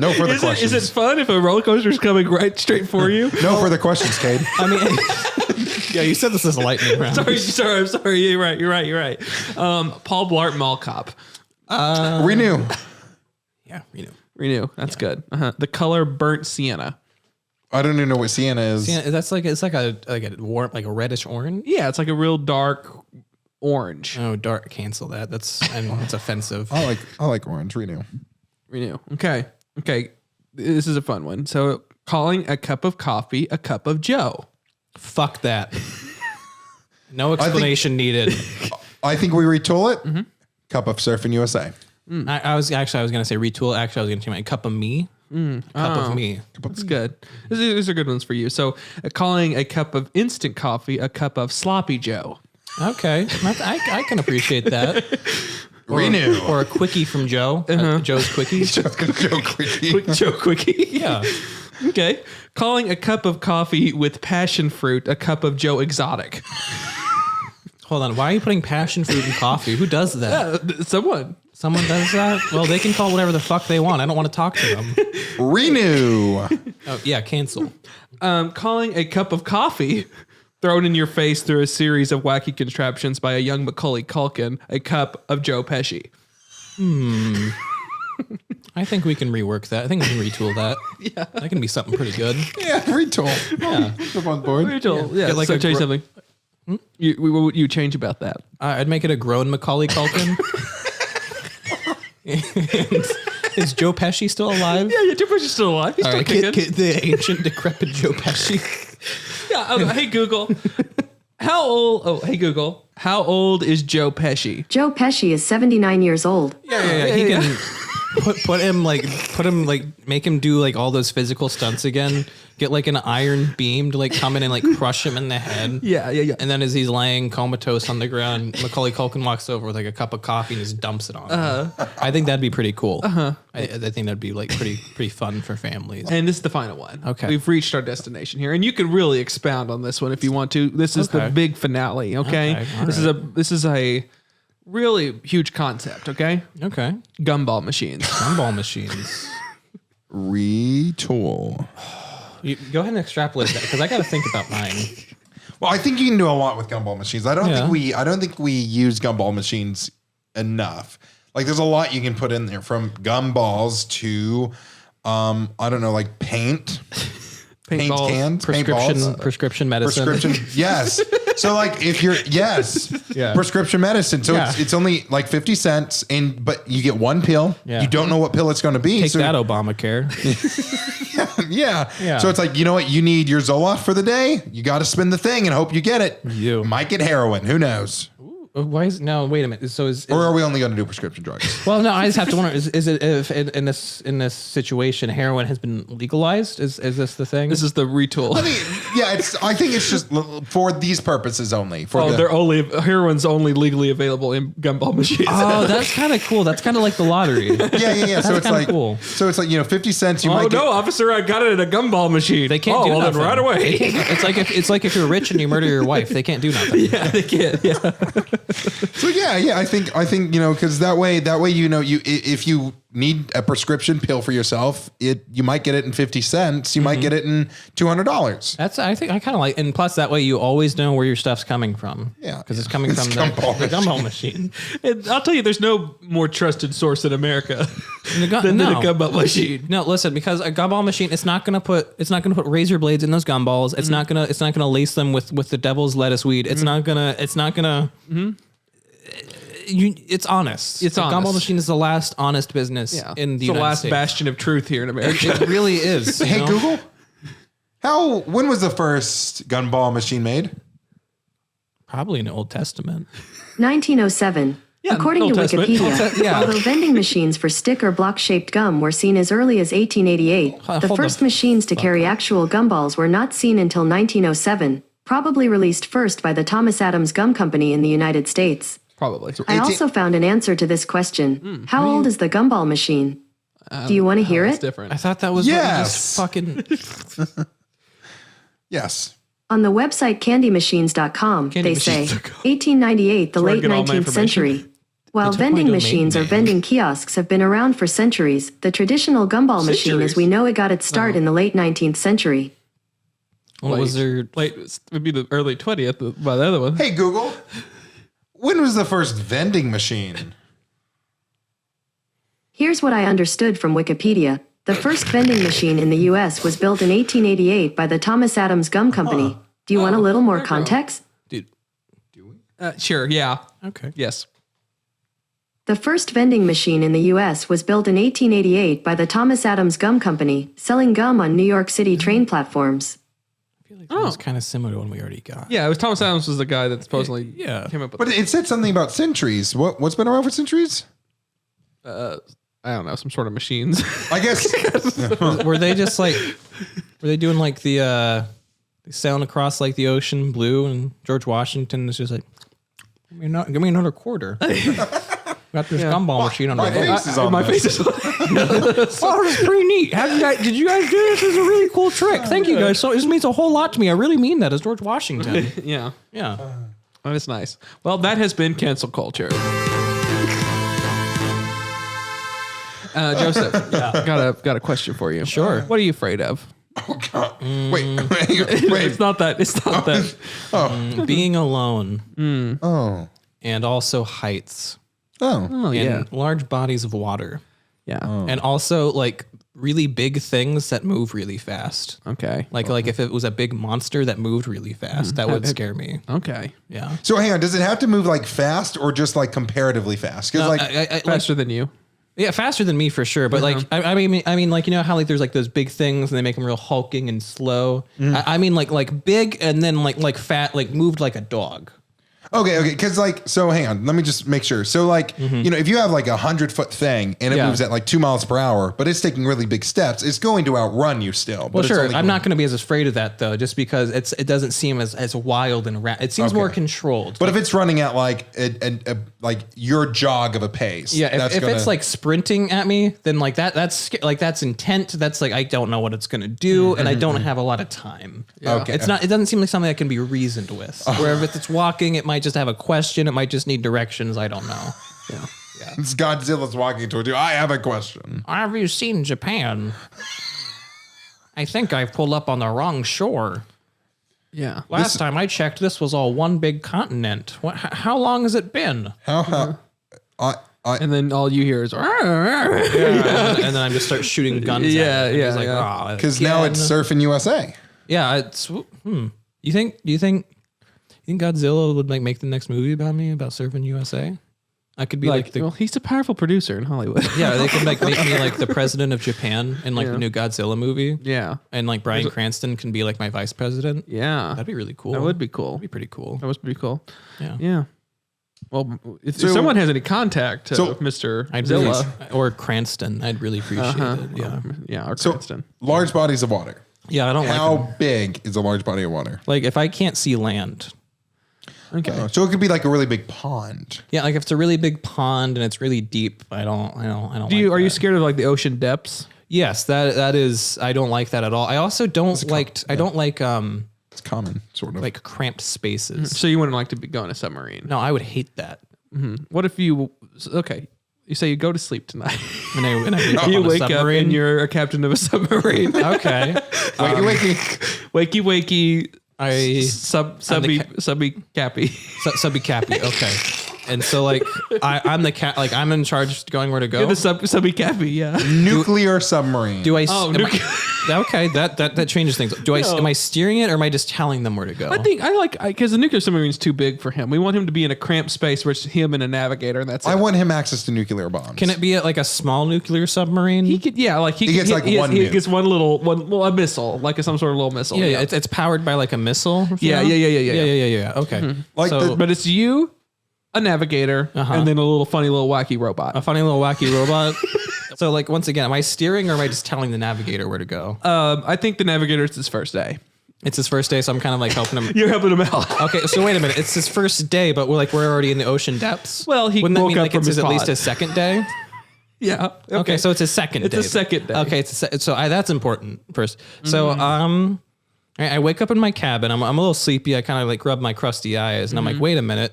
No further Is questions. it fun if a roller coaster is coming right straight for you? No further questions, Cade. I mean, yeah, you said this is a lightning round. I'm sorry. You're right. Paul Blart Mall Cop. Renew. Yeah, Renew. That's good. The color burnt sienna. I don't even know what sienna is. Yeah, that's like it's like a warm, like a reddish orange. Yeah, it's like a real dark orange. Oh, dark. Cancel that. That's offensive. I like orange. Renew. Renew. Okay. This is a fun one. So, calling a cup of coffee a cup of Joe. Fuck that. No explanation needed. I think we retool it. Cup of Surfin' USA. I was going to say retool. Actually, I was going to change my cup of me. Cup of me. That's good. These are good ones for you. So, calling a cup of instant coffee a cup of sloppy Joe. Okay, I can appreciate that. Renew. Or a quickie from Joe. Joe's quickies. Just gonna go quickie. Joe Quickie. Yeah. Okay. Calling a cup of coffee with passion fruit a cup of Joe Exotic. Hold on. Why are you putting passion fruit in coffee? Who does that? Someone. Someone does that? Well, they can call whatever the fuck they want. I don't want to talk to them. Renew. Oh, yeah, cancel. Calling a cup of coffee thrown in your face through a series of wacky contraptions by a young Macaulay Culkin a cup of Joe Pesci. I think we can rework that. I think we can retool that. Yeah. That can be something pretty good. Yeah, retool. Yeah. I'm on board. Yeah, like so a change something. What would you change about that? I'd make it a grown Macaulay Culkin. Is Joe Pesci still alive? Yeah, Joe Pesci's still alive. He's still kicking. Get the ancient decrepit Joe Pesci. Yeah. Hey Google, how old? Oh, hey Google, how old is Joe Pesci? Joe Pesci is 79 years old. Yeah. He can put him make him do like all those physical stunts again. Get like an iron beam to like come in and like crush him in the head. Yeah. And then as he's laying comatose on the ground, Macaulay Culkin walks over with like a cup of coffee and just dumps it on him. I think that'd be pretty cool. I think that'd be like pretty fun for families. And this is the final one. Okay. We've reached our destination here, and you can really expound on this one if you want to. This is the big finale. Okay. This is a really huge concept. Okay. Okay. Gumball machines. Gumball machines. Retool. You go ahead and extrapolate that because I got to think about mine. Well, I think you can do a lot with gumball machines. I don't Yeah. think we use gumball machines enough. Like there's a lot you can put in there, from gumballs to I don't know, like paint Paintballs, cans, Prescription medicine. prescription. Yes. So like if you're Yeah. prescription medicine. So Yeah. it's only like 50 cents but you get one pill. Yeah. You don't know what pill it's going to be. Take so that, Obamacare. yeah. Yeah. So it's like, you know what? You need your Zoloft for the day. You got to spin the thing and hope you get it. You. Might get heroin. Who knows? Why is no? Wait a minute. So is Or are we only going to do prescription drugs? well, no. I just have to wonder: is it if in this situation, heroin has been legalized? Is this the thing? This is the retool. I think it's just for these purposes only. Heroin's only legally available in gumball machines. Oh, that's kind of cool. That's kind of like the lottery. Yeah. So it's kinda like cool. So it's like 50 cents. You Oh might no, get, officer! I got it in a gumball machine. They can't do well, nothing then right away. It's like if you're rich and you murder your wife, they can't do nothing. Yeah, they can't. Yeah. So yeah. I think because that way if you need a prescription pill for yourself, you might get it in 50 cents. You might get it in $200. I think I kind of like, and plus that way you always know where your stuff's coming from. Yeah. because it's coming from the gumball machine. And I'll tell you, there's no more trusted source in America than no. a gumball machine. No, listen, because a gumball machine, it's not gonna put razor blades in those gumballs. It's not gonna lace them with the devil's lettuce weed. It's not gonna. It's honest. It's a honest. gumball machine is the last honest business in the It's the United last States. bastion of truth here in America. It really is. Hey, Google. When was the first gumball machine made? Probably in the Old Testament. 1907. According Old to Testament. Wikipedia, although vending machines for stick or block-shaped gum were seen as early as 1888, the Hold first the machines to carry actual gumballs were not seen until 1907, probably released first by the Thomas Adams Gum Company in the United States. Probably. I also found an answer to this question. How old is the gumball machine? Do you want to hear It's it? different. I thought that was Yes. what you just fucking. Yes. On the website candymachines.com, they say Candymachines.com. 1898, the where I late get all my 19th century. information. While took my vending domain machines or name. vending kiosks have been around for centuries, the traditional gumball machine as we know it got its start in the late 19th century. What was there? Late, it would be the early 20th by the other one. Hey, Google. When was the first vending machine? Here's what I understood from Wikipedia. The first vending machine in the U.S. was built in 1888 by the Thomas Adams Gum Company. Do you want a little more context? Dude. Sure, yeah. Okay. Yes. The first vending machine in the U.S. was built in 1888 by the Thomas Adams Gum Company, selling gum on New York City train platforms. I feel like that was kind of similar to one we already got. Yeah, it was Thomas Adams was the guy that supposedly came up with But it said something about centuries. What's been around for centuries? I don't know, some sort of machines. I guess. Were they just like? Were they doing like the sailing across like the ocean blue, and George Washington is just like, give me another quarter. Got this gumball machine on my the boat. face is on my this. face is Oh, this is pretty neat. Did you guys do this? This is a really cool trick. Thank you guys. So this means a whole lot to me. I really mean that as George Washington. Yeah. Yeah. That is nice. Well, that has been cancel culture. Joseph, got a question for you. Sure. What are you afraid of? Oh God! Wait. It's not that. It's not that. Being alone. Oh. And also heights. Oh. Oh And yeah, large bodies of water. yeah. And also like really big things that move really fast. Okay. Like if it was a big monster that moved really fast, that would scare me. Okay. Yeah. So hang on. Does it have to move like fast or just like comparatively fast? Because like I Faster than you. yeah, faster than me for sure. But like, I mean, like, you know how like there's like those big things and they make them real hulking and slow. I mean, like big and then like fat, like moved like a dog. Okay. Because like, so hang on, let me just make sure. So like, you know, if you have like 100-foot thing and it Yeah. moves at like 2 miles per hour, but it's taking really big steps, it's going to outrun you still. Well, But it's sure. only I'm going- not going to be as afraid of that though, just because it doesn't seem as wild and it seems more controlled. But if it's running at like like your jog of a pace, yeah, if gonna, it's like sprinting at me, then like that's intent. That's like I don't know what it's gonna do, and I don't have a lot of time. Okay. It's not. It doesn't seem like something that can be reasoned with. Where if it's walking, it might just have a question. It might just need directions. I don't know. Yeah. it's Godzilla's walking toward you. I have a question. Have you seen Japan? I think I pulled up on the wrong shore. Yeah. Last time I checked, this was all one big continent. How long has it been? How And then all you hear is. And then I just start shooting guns. Yeah, at it. And yeah, he's like, yeah. "Oh, because now it's again." Surfin' USA. Yeah, it's. You think Godzilla would like make the next movie about me about Surfin' USA? I could be like the well, he's a powerful producer in Hollywood. yeah. They could like make me like the president of Japan in like the new Godzilla movie. Yeah. And like Bryan Cranston can be like my vice president. Yeah. That'd be really cool. That would be cool. That'd be pretty cool. That was pretty cool. Yeah. Yeah. Well, if So- someone has any contact to So- Mr. I'd Zilla, really, or Cranston, I'd really appreciate it. Yeah. yeah, or So Cranston. large bodies of water. Yeah, I don't like them. How big is a large body of water? Like if I can't see land. Okay. So it could be like a really big pond. Yeah, like if it's a really big pond and it's really deep, I don't Do you like are you that. scared of like the ocean depths? Yes, that is. I don't like that at all. I also don't like. I don't like It's common, sort of. like cramped spaces. So you wouldn't like to go in a submarine? No, I would hate that. What if you? Okay, you say you go to sleep tonight. And I wake up You on a wake up submarine. and you're a captain of a submarine. Okay. wakey wakey. I Subby cappy. subby cappy. Okay. And so like I'm the cat. Like I'm in charge, going where to go. The subby cappy. Yeah. Nuclear submarine. Do I? Oh, okay. That changes things. Am I steering it or am I just telling them where to go? I think I like because the nuclear submarine's too big for him. We want him to be in a cramped space where it's him and a navigator, and that's I it. want him access to nuclear bombs. Can it be like a small nuclear submarine? He could, yeah, like he gets like one he nuke. gets a missile, like some sort of little missile. yeah. It's powered by like a missile. you Yeah, know? yeah. Yeah. Okay. Like So- But it's you, a navigator, and then a little funny little wacky robot. a funny little wacky robot. So like once again, am I steering or am I just telling the navigator where to go? I think the navigator is his first day. It's his first day, so I'm kind of like helping him. You're helping him out. Okay, so wait a minute. It's his first day, but we're already in the ocean depths. Well, he Wouldn't that woke mean up like from it's his at least pod. his second day? Yeah. Okay, so it's his second It's day. a second day. Okay, that's important first. So I wake up in my cabin. I'm a little sleepy. I kind of like rub my crusty eyes, and I'm like, wait a minute.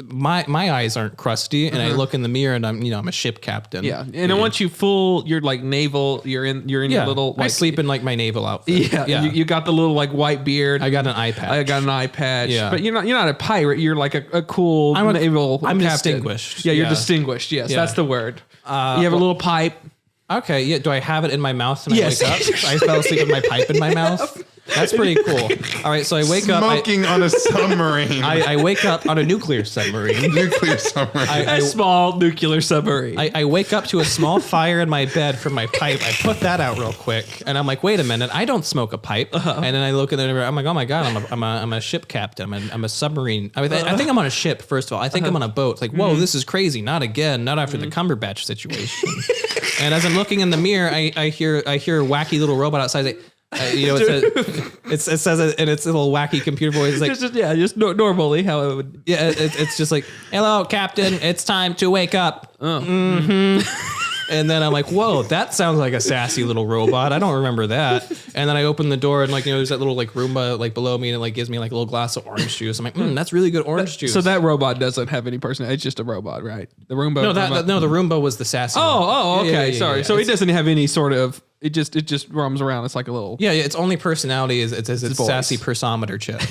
My eyes aren't crusty, and I look in the mirror, and I'm a ship captain. Yeah, and I want you full. You're like naval. You're in your little. I Like, sleep in like my naval outfit. Yeah, You got the little like white beard. I got an eye patch. I got an eye patch. Yeah. But you're not a pirate. You're like a cool I'm naval. I'm captain. distinguished. Yeah, you're Yeah. distinguished. Yes, Yeah. that's the word. You have a little pipe. Okay, yeah. Do I have it in my mouth when Yes. I wake up? I fell asleep with my pipe in my mouth. That's pretty cool. All right, so I wake up. Smoking on a submarine. I wake up on a nuclear submarine. nuclear submarine. A small nuclear submarine. I wake up to a small fire in my bed from my pipe. I put that out real quick, and I'm like, wait a minute, I don't smoke a pipe. And then I look at it, I'm like, oh my god, I'm a ship captain. I'm a submarine. I think I'm on a ship. First of all, I think I'm on a boat. It's like, whoa, this is crazy. Not again. Not after the Cumberbatch situation. And as I'm looking in the mirror, I hear a wacky little robot outside. Say, it says it in its little wacky computer voice. It's like, just normally how it would. yeah, it's just like, hello, Captain. It's time to wake up. And then I'm like, whoa, that sounds like a sassy little robot. I don't remember that. And then I open the door and like, there's that little like Roomba like below me and it like gives me like a little glass of orange juice. I'm like, that's really good orange juice. So that robot doesn't have any personality. It's just a robot, right? The Roomba. No, the Roomba was the sassy one. Okay. Sorry. Yeah. So it doesn't have any sort of. It just roams around. It's like a little. Yeah. Its only personality is its voice. sassy persometer chip.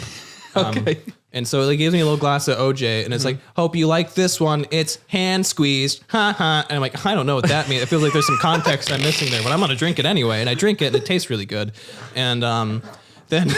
Okay. And so it gives me a little glass of OJ, and it's like, hope you like this one. It's hand squeezed, ha ha. And I'm like, I don't know what that means. It feels like there's some context I'm missing there, but I'm gonna drink it anyway. And I drink it, and it tastes really good. And then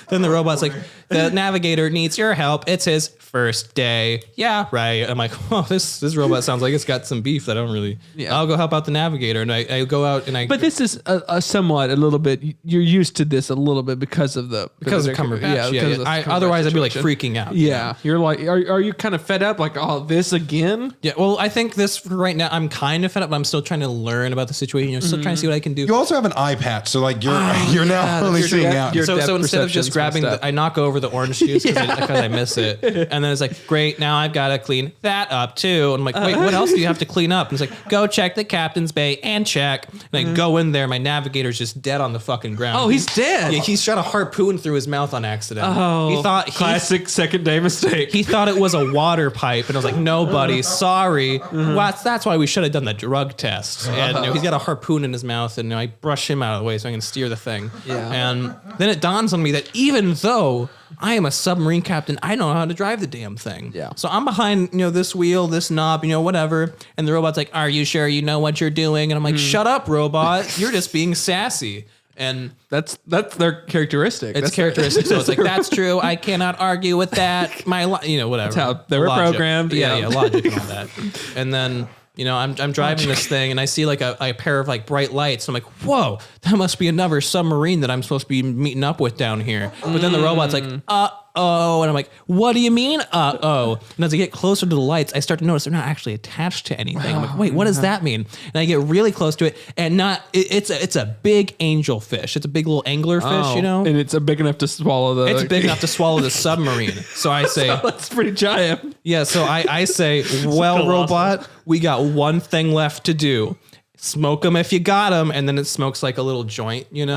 the robot's like, the navigator needs your help. It's his first day. Yeah, right. I'm like, oh, this robot sounds like it's got some beef that I don't really. Yeah. I'll go help out the navigator, and I go out and I. But this is a somewhat a little bit. You're used to this a little bit because of Cumberbatch. Yeah. Otherwise, I'd be like freaking out. Yeah, you're like, are you kind of fed up? Like, oh, this again? Yeah. Well, I think this right now, I'm kind of fed up, but I'm still trying to learn about the situation. I'm still trying to see what I can do. You also have an eye patch, so like you're now only seeing out. So instead of just grabbing, I knock over the orange juice because I miss it, and then it's like, great, now I've got to clean that up too. And I'm like, wait, what else do you have to clean up? And it's like, go check the captain's bay and check. And I go in there, my navigator's just dead on the fucking ground. Oh, he's dead. Yeah, he shot a harpoon through his mouth on accident. Oh, he thought classic second day mistake. He thought it was a water pipe, and I was like, no, buddy, sorry. Well, that's why we should have done the drug test. And he's got a harpoon in his mouth, and I brush him out of the way so I can steer the thing. Yeah. And then it dawns on me that even though I am a submarine captain, I know how to drive the damn thing. Yeah. So I'm behind, this wheel, this knob, whatever. And the robot's like, are you sure you know what you're doing? And I'm like, shut up, robot. You're just being sassy. And that's their characteristic. It's characteristic. So it's like, that's true. I cannot argue with that. Whatever. That's how they were programmed. Yeah, logic and all that. And then, I'm driving this thing and I see like a pair of like bright lights. I'm like, whoa, that must be another submarine that I'm supposed to be meeting up with down here. But then the robot's like, uh-oh. And I'm like, what do you mean, uh-oh? And as I get closer to the lights, I start to notice they're not actually attached to anything. I'm like, wait, what does that mean? And I get really close to it and it's a big angel fish. It's a big little angler fish, And it's big enough to swallow It's big enough to swallow the submarine. So I say, that's pretty giant. Yeah, so I say, well, robot, we got one thing left to do. Smoke them if you got them, and then it smokes like a little joint, It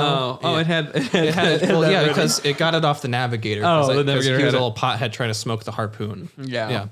had because it got it off the navigator. The navigator he was a little pothead trying to smoke the harpoon. Yeah.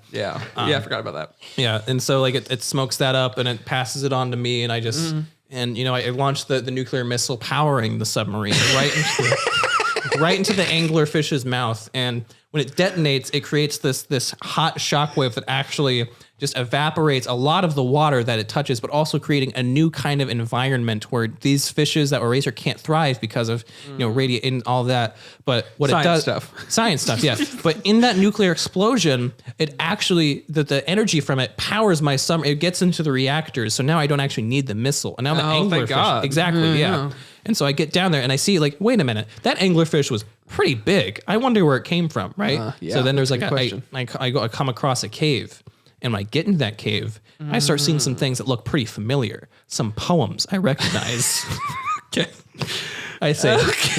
I forgot about that. Yeah, and so like it smokes that up, and it passes it on to me, and I just I launched the nuclear missile powering the submarine right into the anglerfish's mouth, and when it detonates, it creates this hot shockwave that actually just evaporates a lot of the water that it touches, but also creating a new kind of environment where these fishes that were raised here can't thrive because of radiation and all that. But what science it does, science stuff, yeah. But in that nuclear explosion, it actually the energy from it powers my submarine. It gets into the reactors, so now I don't actually need the missile. And now the anglerfish, exactly, yeah. And so I get down there and I see like, wait a minute, that anglerfish was pretty big. I wonder where it came from, right? So then there's like I come across a cave. And when I get into that cave, I start seeing some things that look pretty familiar. Some poems I recognize. Okay. I say,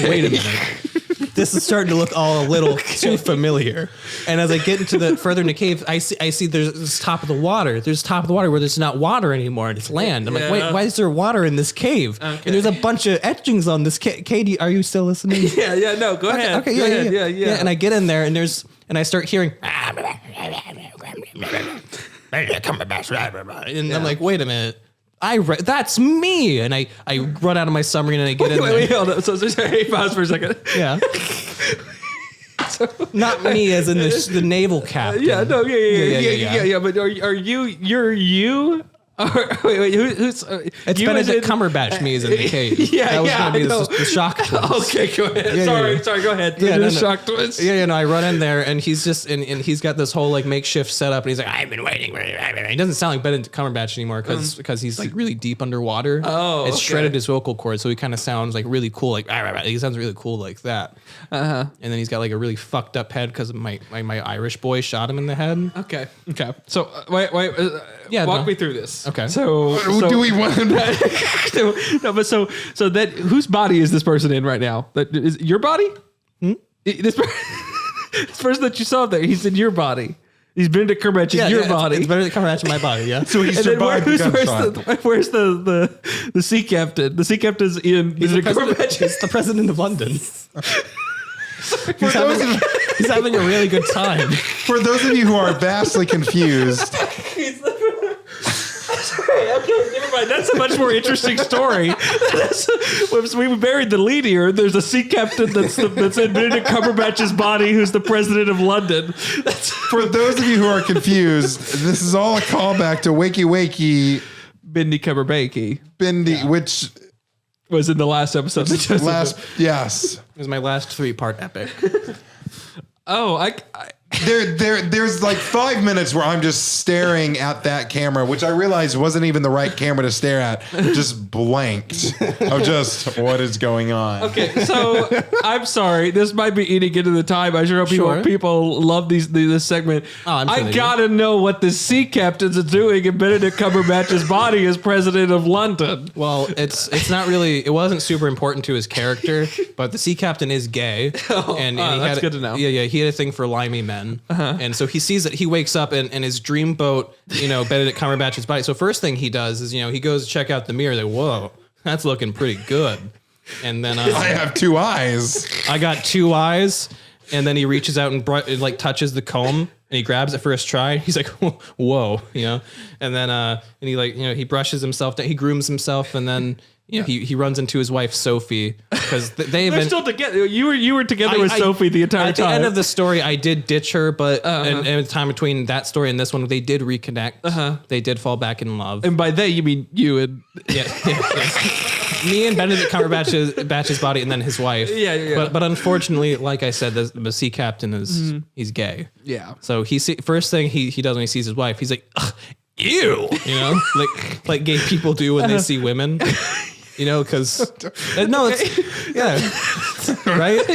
wait a minute. This is starting to look all a little too familiar. And as I get further in the cave, I see there's this top of the water. There's top of the water where there's not water anymore and it's land. I'm like, wait, why is there water in this cave? Okay. And there's a bunch of etchings on this cave. Cade, are you still listening? Yeah, no, go ahead. Okay, yeah. And I get in there and I start hearing, and I'm like, wait a minute. That's me. And I run out of my submarine and I get in there. Wait, hold on. So hey, pause for a second. Yeah. Not me as in the naval captain. Yeah, no, yeah. But are you? Wait, who's? It's Benedict Cumberbatch. Me is in the cave. That was going to be the shock twist. Okay, go ahead. Sorry, go ahead. The shock twist. Yeah, I run in there and he's just and he's got this whole like makeshift setup and he's like, I've been waiting. He doesn't sound like Benedict Cumberbatch anymore because he's like really deep underwater. Oh, it's shredded his vocal cords, so he kind of sounds like really cool. Like he sounds really cool like that. And then he's got like a really fucked up head because my Irish boy shot him in the head. Okay. So wait. Walk me through this. Okay. So do we want so that whose body is this person in right now? That is your body? This person that you saw there, he's in your body. He's Benedict Cumberbatch in your body. It's Benedict Cumberbatch in my body, yeah. So he And then survived the gunshot. where's the sea captain? The sea captain's in Benedict Cumberbatch. He's the president of London. He's having a really good time. For those of you who are vastly confused, Okay, never mind. That's a much more interesting story. We buried the lead here. There's a sea captain that's in Benedict Cumberbatch's body who's the president of London. for those of you who are confused, this is all a callback to Wakey Wakey Bendy Cumberbatch Bindi, which was in the last episode. yes. It was my last 3-part epic. Oh, There's like 5 minutes where I'm just staring at that camera, which I realized wasn't even the right camera to stare at. Just blanked of just what is going on. Okay, so I'm sorry. This might be eating into the time. I sure hope people love this segment. Oh, I'm sure I they gotta know what the sea captains are doing in Benedict Cumberbatch's body as president of London. Well, it's not really. It wasn't super important to his character, but the sea captain is gay, and that's good to know. Yeah, he had a thing for limey men, and so he sees that he wakes up in his dream boat, Benedict Cumberbatch's body. So first thing he does is he goes to check out the mirror. Like, whoa, that's looking pretty good. And then I have 2 eyes. I got 2 eyes, and then he reaches out and like touches the comb, and he grabs it for his try. He's like, whoa, and then and he he brushes himself down, he grooms himself, and then he runs into his wife Sophie because they've been still together. You were together with Sophie the entire time. At the end of the story, I did ditch her, but and the time between that story and this one, they did reconnect. They did fall back in love. And by they, you mean you and Yeah. Me and Benedict Cumberbatch's body, and then his wife. Yeah. But unfortunately, like I said, the sea captain is he's gay. Yeah. So first thing he does when he sees his wife, he's like, ugh, ew, like gay people do when they see women. Because no, it's right.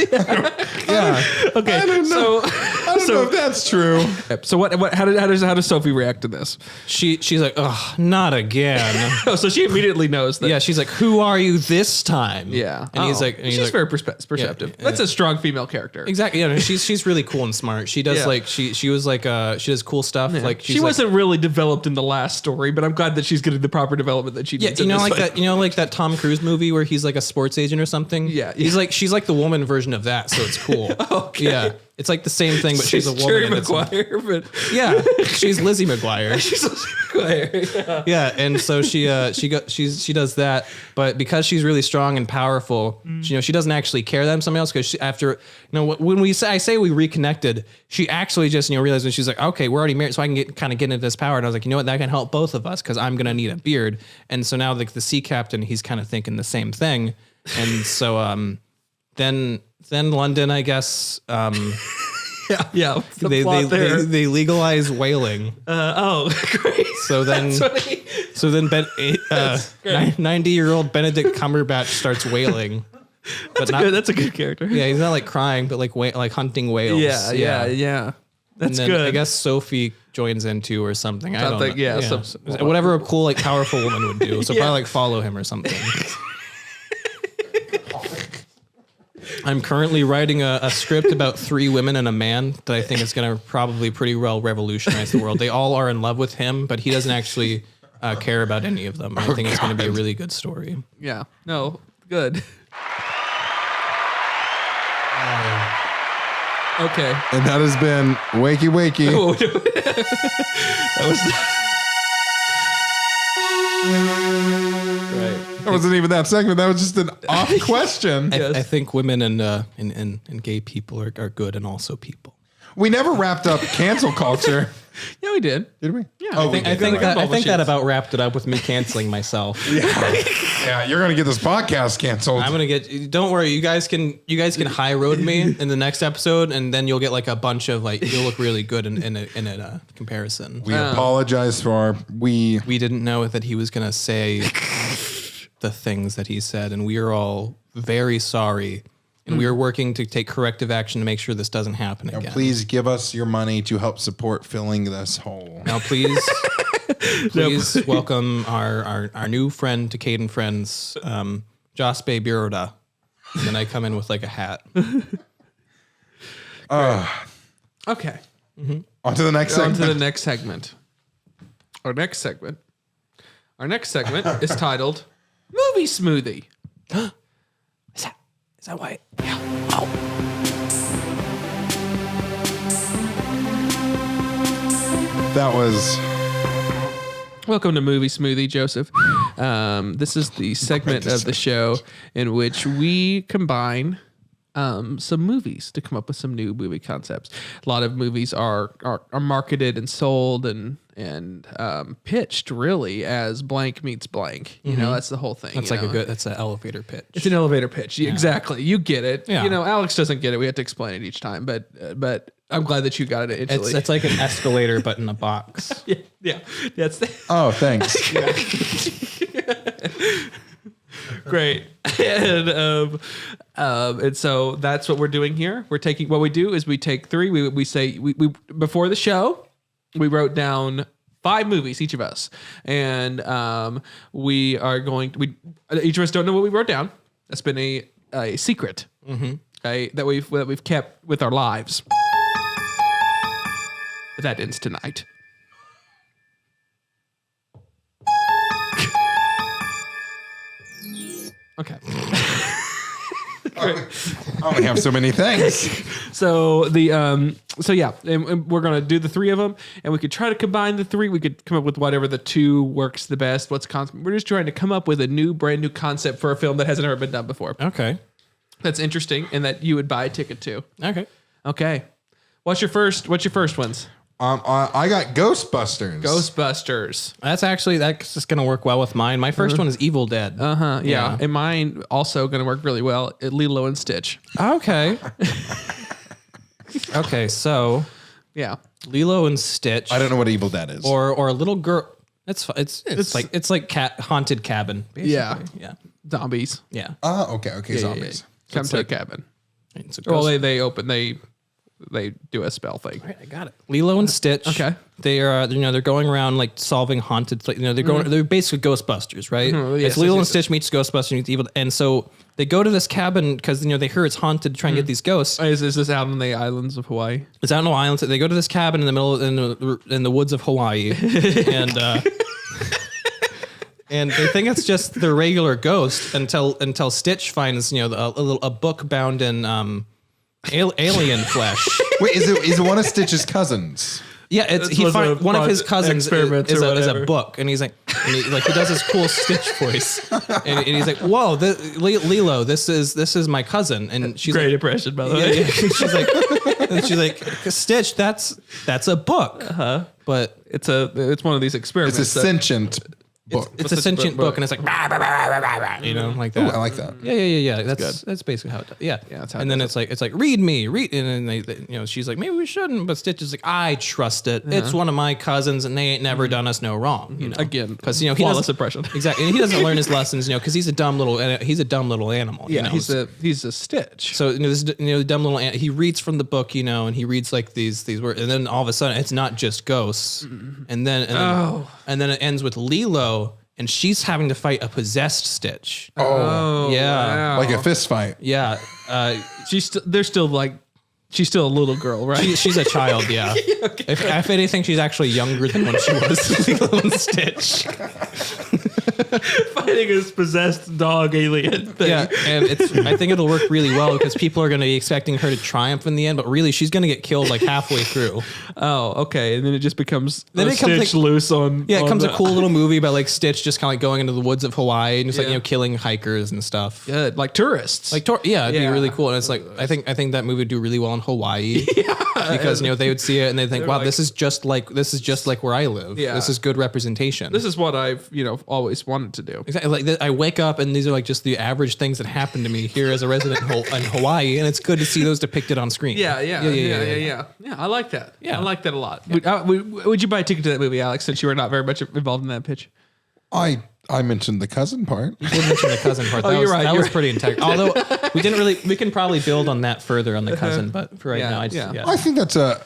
Yeah. Okay. I don't know. I don't know if that's true. So what? How does Sophie react to this? She's like, oh, not again. Oh, so she immediately knows that. Yeah, she's like, who are you this time? Yeah. And he's like, she's very perceptive. Yeah. That's a strong female character. Exactly. Yeah, no, she's really cool and smart. She does she was like she does cool stuff. Yeah. Like she wasn't really developed in the last story, but I'm glad that she's getting the proper development that she needs. Like that Tom Cruise movie where he's like a sports agent or something. Yeah. She's like the woman version of that, so it's cool. Okay. Yeah. It's like the same thing, but she's a woman. Jerry and Maguire, but yeah, she's Lizzie McGuire. she's Lizzie McGuire. Yeah, and so she does that, but because she's really strong and powerful, she doesn't actually care that somebody else. Because after when I say we reconnected, she actually just realized when she's like, okay, we're already married, so I can get into this power. And I was like, you know what, that can help both of us because I'm gonna need a beard. And so now the sea captain, he's kind of thinking the same thing, and so then London, I guess. Yeah. They legalize whaling. Great. So then 90-year-old Benedict Cumberbatch starts whaling. That's a good character. Yeah, he's not like crying, but like hunting whales. Yeah. That's and then good. I guess Sophie joins in too or something. I don't know. Yeah. Whatever a cool like powerful woman would do. So probably like follow him or something. I'm currently writing a script about 3 women and a man that I think is going to probably pretty well revolutionize the world. They all are in love with him, but he doesn't actually care about any of them. I think it's going to be a really good story. Yeah. No. Good. Okay. And that has been Wakey Wakey. That was. Right. That wasn't even that segment. That was just an off question. I think women and gay people are good and also people. We never wrapped up cancel culture. Yeah, we did. Did we? Yeah. I think that about wrapped it up with me canceling myself. Yeah, you're gonna get this podcast canceled. I'm gonna get. Don't worry, you guys can high road me in the next episode, and then you'll get like a bunch of you'll look really good in a comparison. We apologize for we didn't know that he was gonna say the things that he said, and we are all very sorry. And we are working to take corrective action to make sure this doesn't happen again. Please give us your money to help support filling this hole. Now, please welcome our new friend to Cade Friends, Jaspe Biroda. And then I come in with like a hat. Okay. On to the next segment. On to the next segment. Our next segment is titled Movie Smoothie. Is that why? Yeah. Oh. That was... Welcome to Movie Smoothie, Joseph. This is the segment of the show in which we combine some movies to come up with some new movie concepts. A lot of movies are marketed and sold and pitched really as blank meets blank. You know, that's the whole thing. That's that's an elevator pitch. It's an elevator pitch. Yeah. Exactly. You get it. Yeah. You know, Alex doesn't get it. We have to explain it each time, but I'm glad that you got it instantly. It's like an escalator, but in a box. yeah. That's Oh, thanks. great. And so that's what we're doing here. We're taking what we do is we take three. We say we before the show, we wrote down 5 movies, each of us, and we are going. Each of us don't know what we wrote down. That's been a secret. Okay, that we've kept with our lives. But that ends tonight. Okay. I only have so many things. So and we're gonna do the 3 of them, and we could try to combine the 3. We could come up with whatever the 2 works the best. We're just trying to come up with a brand new concept for a film that hasn't ever been done before. Okay. That's interesting, and that you would buy a ticket to. Okay. What's your first ones? I got Ghostbusters. Ghostbusters. That's just gonna work well with mine. My first one is Evil Dead. Yeah. And mine also gonna work really well at Lilo and Stitch. Okay. Okay, so Yeah. Lilo and Stitch. I don't know what Evil Dead is. Or a little girl. It's like haunted cabin. Basically. Yeah. Zombies. Yeah. Okay, zombies. Come to a cabin. It's a Well, ghost- they do a spell thing. All right, I got it. Lilo and Stitch. Okay. They are, they're going around like solving haunted, they're basically Ghostbusters, right? Yes, It's Lilo yes, and yes. Stitch meets Ghostbusters meets Evil, and so they go to this cabin because they hear it's haunted to try and get these ghosts. Is this out on the islands of Hawaii? It's out on the island. They go to this cabin in the middle in the woods of Hawaii, and and they think it's just their regular ghost until Stitch finds a book bound in alien flesh. Wait, is it one of Stitch's cousins? Yeah, one of his cousins experiments is or a whatever. book, and he's like, he does his cool Stitch voice, and he's like, "Whoa, Lilo, this is my cousin," and she's Great like, impression, by the way. yeah. she's like, Stitch, that's a book, but It's one of these experiments. It's a sentient book. it's a sentient book, and it's like, like that. Ooh, I like that. Yeah. That's basically how it does. Yeah. that's how it And then does it's like, read, and then they she's like, maybe we shouldn't, but Stitch is like, I trust it. It's one of my cousins, and they ain't never done us no wrong. Again, because he flawless doesn't impression. exactly, and he doesn't learn his lessons, because he's a dumb little animal. Yeah, he's a Stitch. So the dumb little he reads from the book, and he reads like these words, and then all of a sudden it's not just ghosts, and then it ends with Lilo, and she's having to fight a possessed Stitch. Oh, yeah, wow. Like a fist fight. Yeah, She's still a little girl, right? she's a child. Yeah. Okay. If anything, she's actually younger than when she was Lilo and Stitch. Fighting his possessed dog alien thing. Yeah, and I think it'll work really well because people are going to be expecting her to triumph in the end, but really she's going to get killed like halfway through. Oh, okay. And then it just becomes Stitch loose on. Yeah, it on becomes the- a cool little movie about like Stitch just kind of like going into the woods of Hawaii and just killing hikers and stuff. Good, like tourists. Like it'd be really cool. And it's like I think that movie would do really well in Hawaii. Because they would see it and they'd think, wow, this is just like where I live. Yeah. This is good representation. This is what I've always wanted to do. Exactly. Like I wake up and these are like just the average things that happen to me here as a resident in Hawaii, and it's good to see those depicted on screen. Yeah. I like that. Yeah. I like that a lot. Would you buy a ticket to that movie, Alex? Since you were not very much involved in that pitch. I mentioned the cousin part. You did mention the cousin part. You're right. That was pretty integral. Although we can probably build on that further on the cousin, but for right now, I think that's a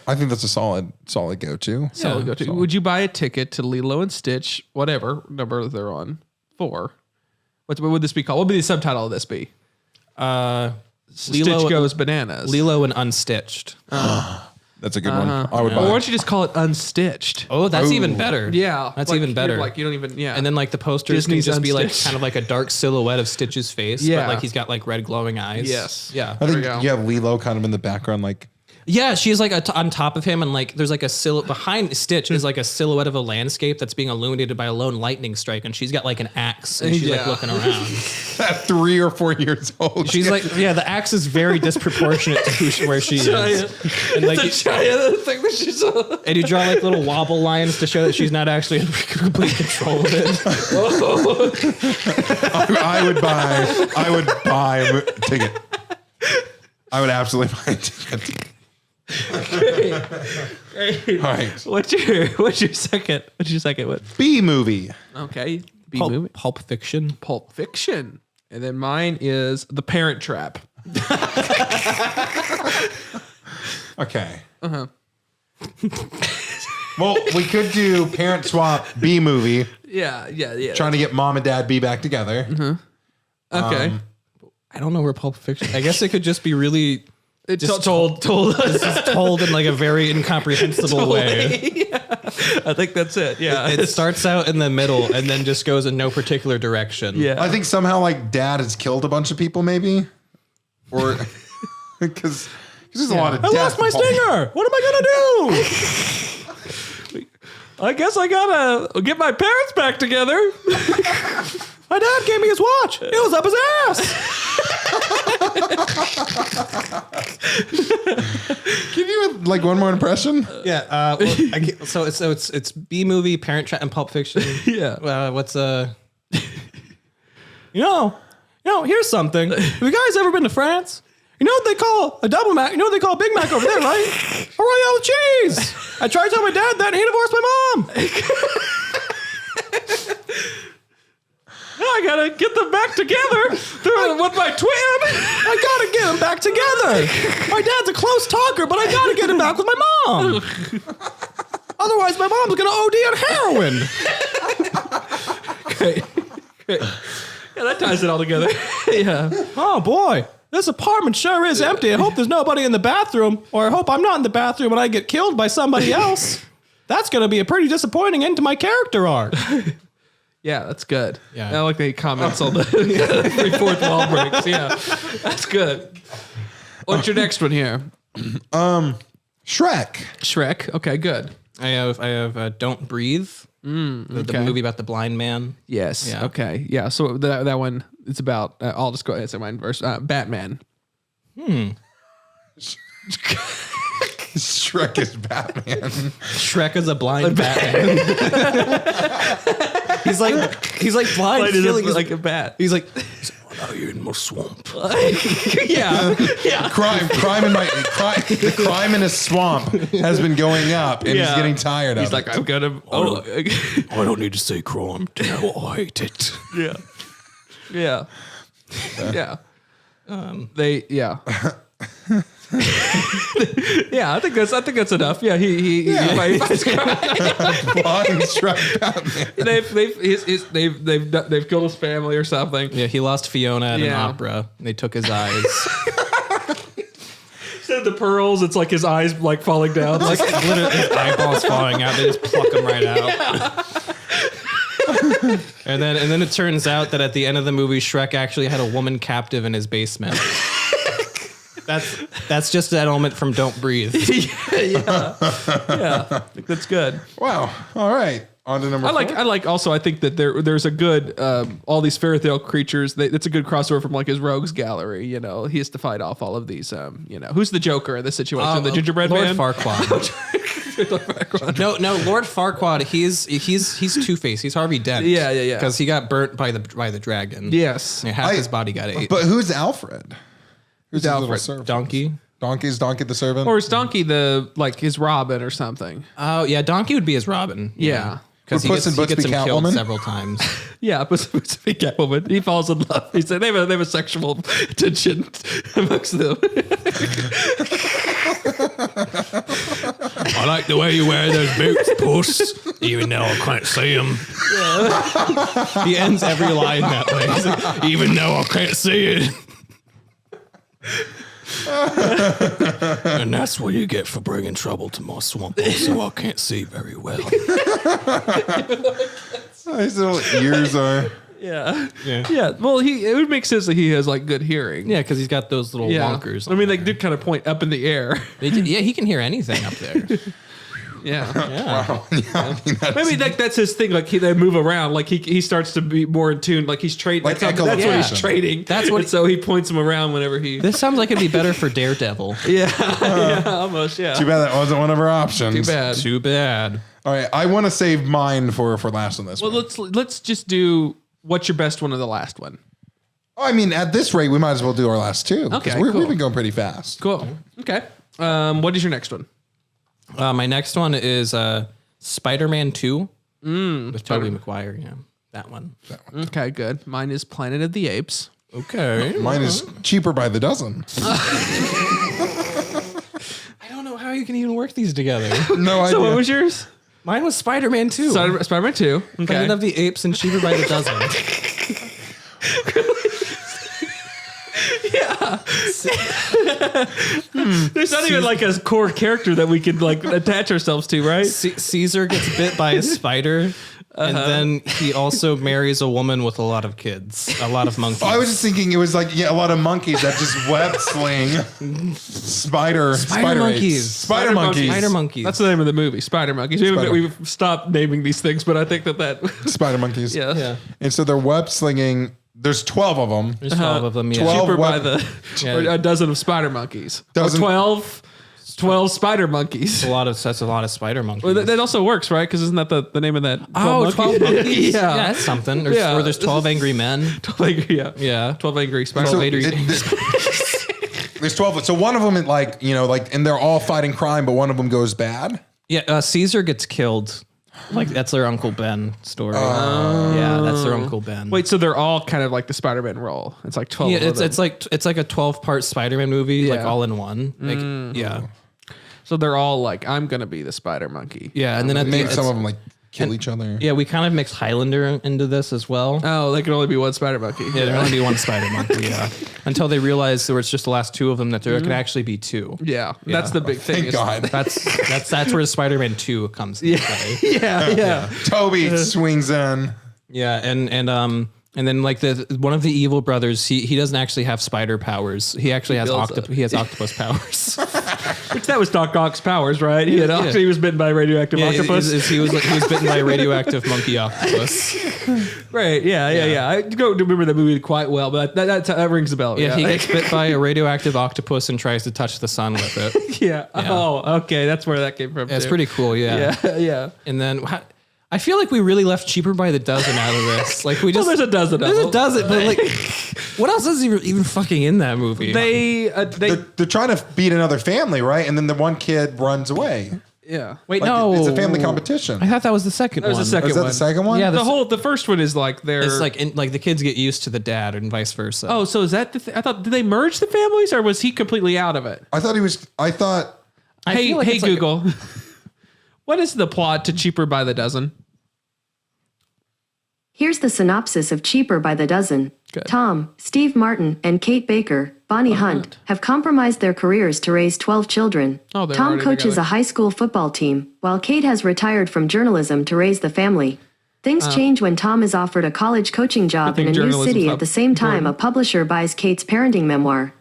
solid go-to. So go to. Would you buy a ticket to Lilo and Stitch, whatever number they're on, 4? What would this be called? What would the subtitle of this be? Lilo Stitch Goes Bananas. Lilo and Unstitched. That's a good one. I would Or buy. why don't you just call it Unstitched? Oh, that's even better. Yeah, That's like, even better. Like you don't even And then like the posters Disney's can just be like Unstitched. kind of like a dark silhouette of Stitch's face, Yeah. but like he's got like red glowing eyes. Yes. Yeah. I think we go. you have Lilo kind of in the background, like Yeah, she's like on top of him, and like there's like a silhouette behind Stitch is like a silhouette of a landscape that's being illuminated by a lone lightning strike, and she's got like an axe and she's like Yeah. looking around. at 3 or 4 years old. She's like, yeah, the axe is very disproportionate to where she is. And like, the giant thing that she's and you draw like little wobble lines to show that she's not actually in complete control of it. I would buy a ticket. I would absolutely buy a ticket. Great. All right. What's your second? What? B movie. Okay. B movie. Pulp Fiction. Pulp Fiction. And then mine is The Parent Trap. Okay. Well, we could do Parent Swap B movie, Yeah. trying to get mom and dad B back together. Okay. I don't know where Pulp Fiction. I guess it could just be really It's just told told in like a very incomprehensible way. I think that's it. Yeah. It starts out in the middle and then just goes in no particular direction. yeah. I think somehow like dad has killed a bunch of people, maybe, or because there's a lot of. I lost my stinger. What am I gonna do? I guess I gotta get my parents back together. My dad gave me his watch. It was up his ass. Give you like one more impression. Yeah. So it's B movie, Parent Trap, and Pulp Fiction. Yeah. What's here's something. Have you guys ever been to France? You know what they call a double Mac? You know what they call a Big Mac over there, right? A Royale with cheese. I tried to tell my dad that, and he divorced my mom. Now I gotta get them back together with my twin. I gotta get them back together. My dad's a close talker, but I gotta get him back with my mom. Otherwise, my mom's gonna OD on heroin. Great. Yeah, that ties it all together. Yeah. Oh boy, this apartment sure is empty. I hope there's nobody in the bathroom, or I hope I'm not in the bathroom and I get killed by somebody else. That's gonna be a pretty disappointing end to my character arc. Yeah, that's good. Yeah. I like the comments on the 3/4 wall breaks. Yeah, that's good. What's your next one here? Shrek. Shrek. Okay, good. I have Don't Breathe, the movie about the blind man. Yes. Yeah. Okay. Yeah. So that one, it's about. I'll just go ahead and say mine first. Batman. Shrek is Batman. Shrek is a blind Batman. he's like blind, feeling like a bat. He's like, now you're in my swamp. Yeah. Crime in the crime in a swamp has been going up, and he's getting tired of He's like, it. I'm gonna. Oh. I don't need to say crime. Now I hate it. Yeah. Yeah. Yeah. They. Yeah. Yeah, I think that's enough. Yeah, he fights crime. Blind Shrek Batman. They've killed his family or something. Yeah, he lost Fiona at an Yeah. opera. And they took his eyes. Instead of the pearls, it's like his eyes like falling down. Like Literally, his eyeballs falling out. They just pluck them right out. And then it turns out that at the end of the movie, Shrek actually had a woman captive in his basement. That's just that element from Don't Breathe. yeah, I think that's good. Wow. All right. On to number four. I like. Also, I think that there's a good all these fairy tale creatures. That's a good crossover from like his rogues gallery. You know, he has to fight off all of these. Who's the Joker in this situation? The gingerbread Lord man. Farquaad. No, Lord Farquaad. He's Two-Face. He's Harvey Dent. Yeah. Because he got burnt by the dragon. Yes. Yeah, half his body got ate. But who's Alfred? Who's his Alfred? little servant? Donkey. Donkey the servant? Or is Donkey his Robin or something? Oh yeah, Donkey would be his Robin. Yeah. Because he Would Puss in gets Boots him be killed Catwoman? several times. Yeah, but it's a big Catwoman. He falls in love. He said they have a sexual tension amongst them. I like the way you wear those boots, Puss, even though I can't see them. Yeah. He ends every line that way. He's like, even though I can't see it. And that's what you get for bringing trouble to my swamp. Also, I can't see very well. His little ears are. Yeah. Well, it would make sense that he has like good hearing. Yeah, because he's got those little wonkers. I mean, they do kind of point up in the air. He can hear anything up there. Yeah. Wow. Yeah, I mean, Maybe that's his thing. Like they move around. Like he starts to be more in tune. Like he's trading. Like that's what he's trading. That's what. And so he points him around whenever he. This sounds like it'd be better for Daredevil. Yeah, almost. Yeah. Too bad that wasn't one of our options. Too bad. Too bad. All right, I want to save mine for last on this. Well, one. let's just do what's your best one of the last one. Oh, I mean, at this rate, we might as well do our last two. Okay, We've cool. been going pretty fast. Cool. Okay. What is your next one? My next one is Spider-Man 2 with Tobey Maguire. Yeah, that one. Okay, good. Mine is Planet of the Apes. Okay. Mine is cheaper by the dozen. I don't know how you can even work these together. No idea. So what was yours? Mine was Spider-Man 2. Spider-Man 2. Okay. Planet of the Apes and cheaper by the dozen. There's not even like a core character that we could like attach ourselves to, right? Caesar gets bit by a spider. And then he also marries a woman with a lot of kids, a lot of monkeys. I was just thinking it was like a lot of monkeys that just web sling spider monkeys. apes. Spider monkeys. Spider monkeys. That's the name of the movie, Spider Monkeys. We've stopped naming these things, but I think that Spider monkeys. yeah. And so they're web slinging. There's 12 of them. There's 12 of them. Yeah. 12 cheaper by web- or a dozen of spider monkeys. Dozen- Or 12 spider monkeys. That's a lot of spider monkeys. Well, that also works, right? Because isn't that the name of that? 12 monkeys. yeah. Yeah, that's something. Or there's 12 angry men. 12 angry, yeah. 12 angry spider So monkeys. there's 12. So one of them, and they're all fighting crime, but one of them goes bad. Yeah, Caesar gets killed. Like that's their Uncle Ben story. Yeah, that's their Uncle Ben. Wait, so they're all kind of like the Spider-Man role. It's like 12 Yeah, of them. it's like a 12-part Spider-Man movie, like Yeah. all in one. Like, yeah. So they're all like, I'm going to be the spider monkey. Yeah, and then at the Make end, some of them kill each other. yeah, we kind of mix Highlander into this as well. Oh, there can only be one spider monkey. Yeah, there can only be one spider monkey. Yeah, until they realize there was just the last two of them that there could actually be two. Yeah, that's the big thing. Thank is- God. That's where Spider-Man 2 comes into play. Yeah. Toby swings in. Yeah, and then like one of the evil brothers, he doesn't actually have spider powers. He actually has octopus powers. Which that was Doc Ock's powers, right? He was bitten by a radioactive octopus. He was bitten by a radioactive monkey octopus. Right. Yeah. I don't remember that movie quite well, but that rings a bell. Yeah, he gets bit by a radioactive octopus and tries to touch the sun with it. Yeah. Oh, okay. That's where that came from. Yeah, it's too. pretty cool. Yeah. Yeah. And then I feel like we really left cheaper by the dozen out of this. Like we just Well, there's a dozen of There's them. a dozen, but like, what else is even fucking in that movie? They're trying to beat another family, right? And then the one kid runs away. yeah. Wait, Like, no, it's a family competition. I thought that was the second one. was the second Is that one. the second one? Yeah, The first one is like they're. It's like the kids get used to the dad and vice versa. Oh, so is that I thought, did they merge the families or was he completely out of it? I thought I Hey, feel like hey, it's like- Google. What is the plot to Cheaper by the Dozen? Here's the synopsis of Cheaper by the Dozen. Good. Tom, Steve Martin, and Kate Baker, Bonnie Hunt, have compromised their careers to raise 12 children. Oh, they're Tom already coaches together. a high school football team, while Kate has retired from journalism to raise the family. Things change when Tom is offered a college coaching job think in a new journalism's city not at the same time important. a publisher buys Kate's parenting memoir.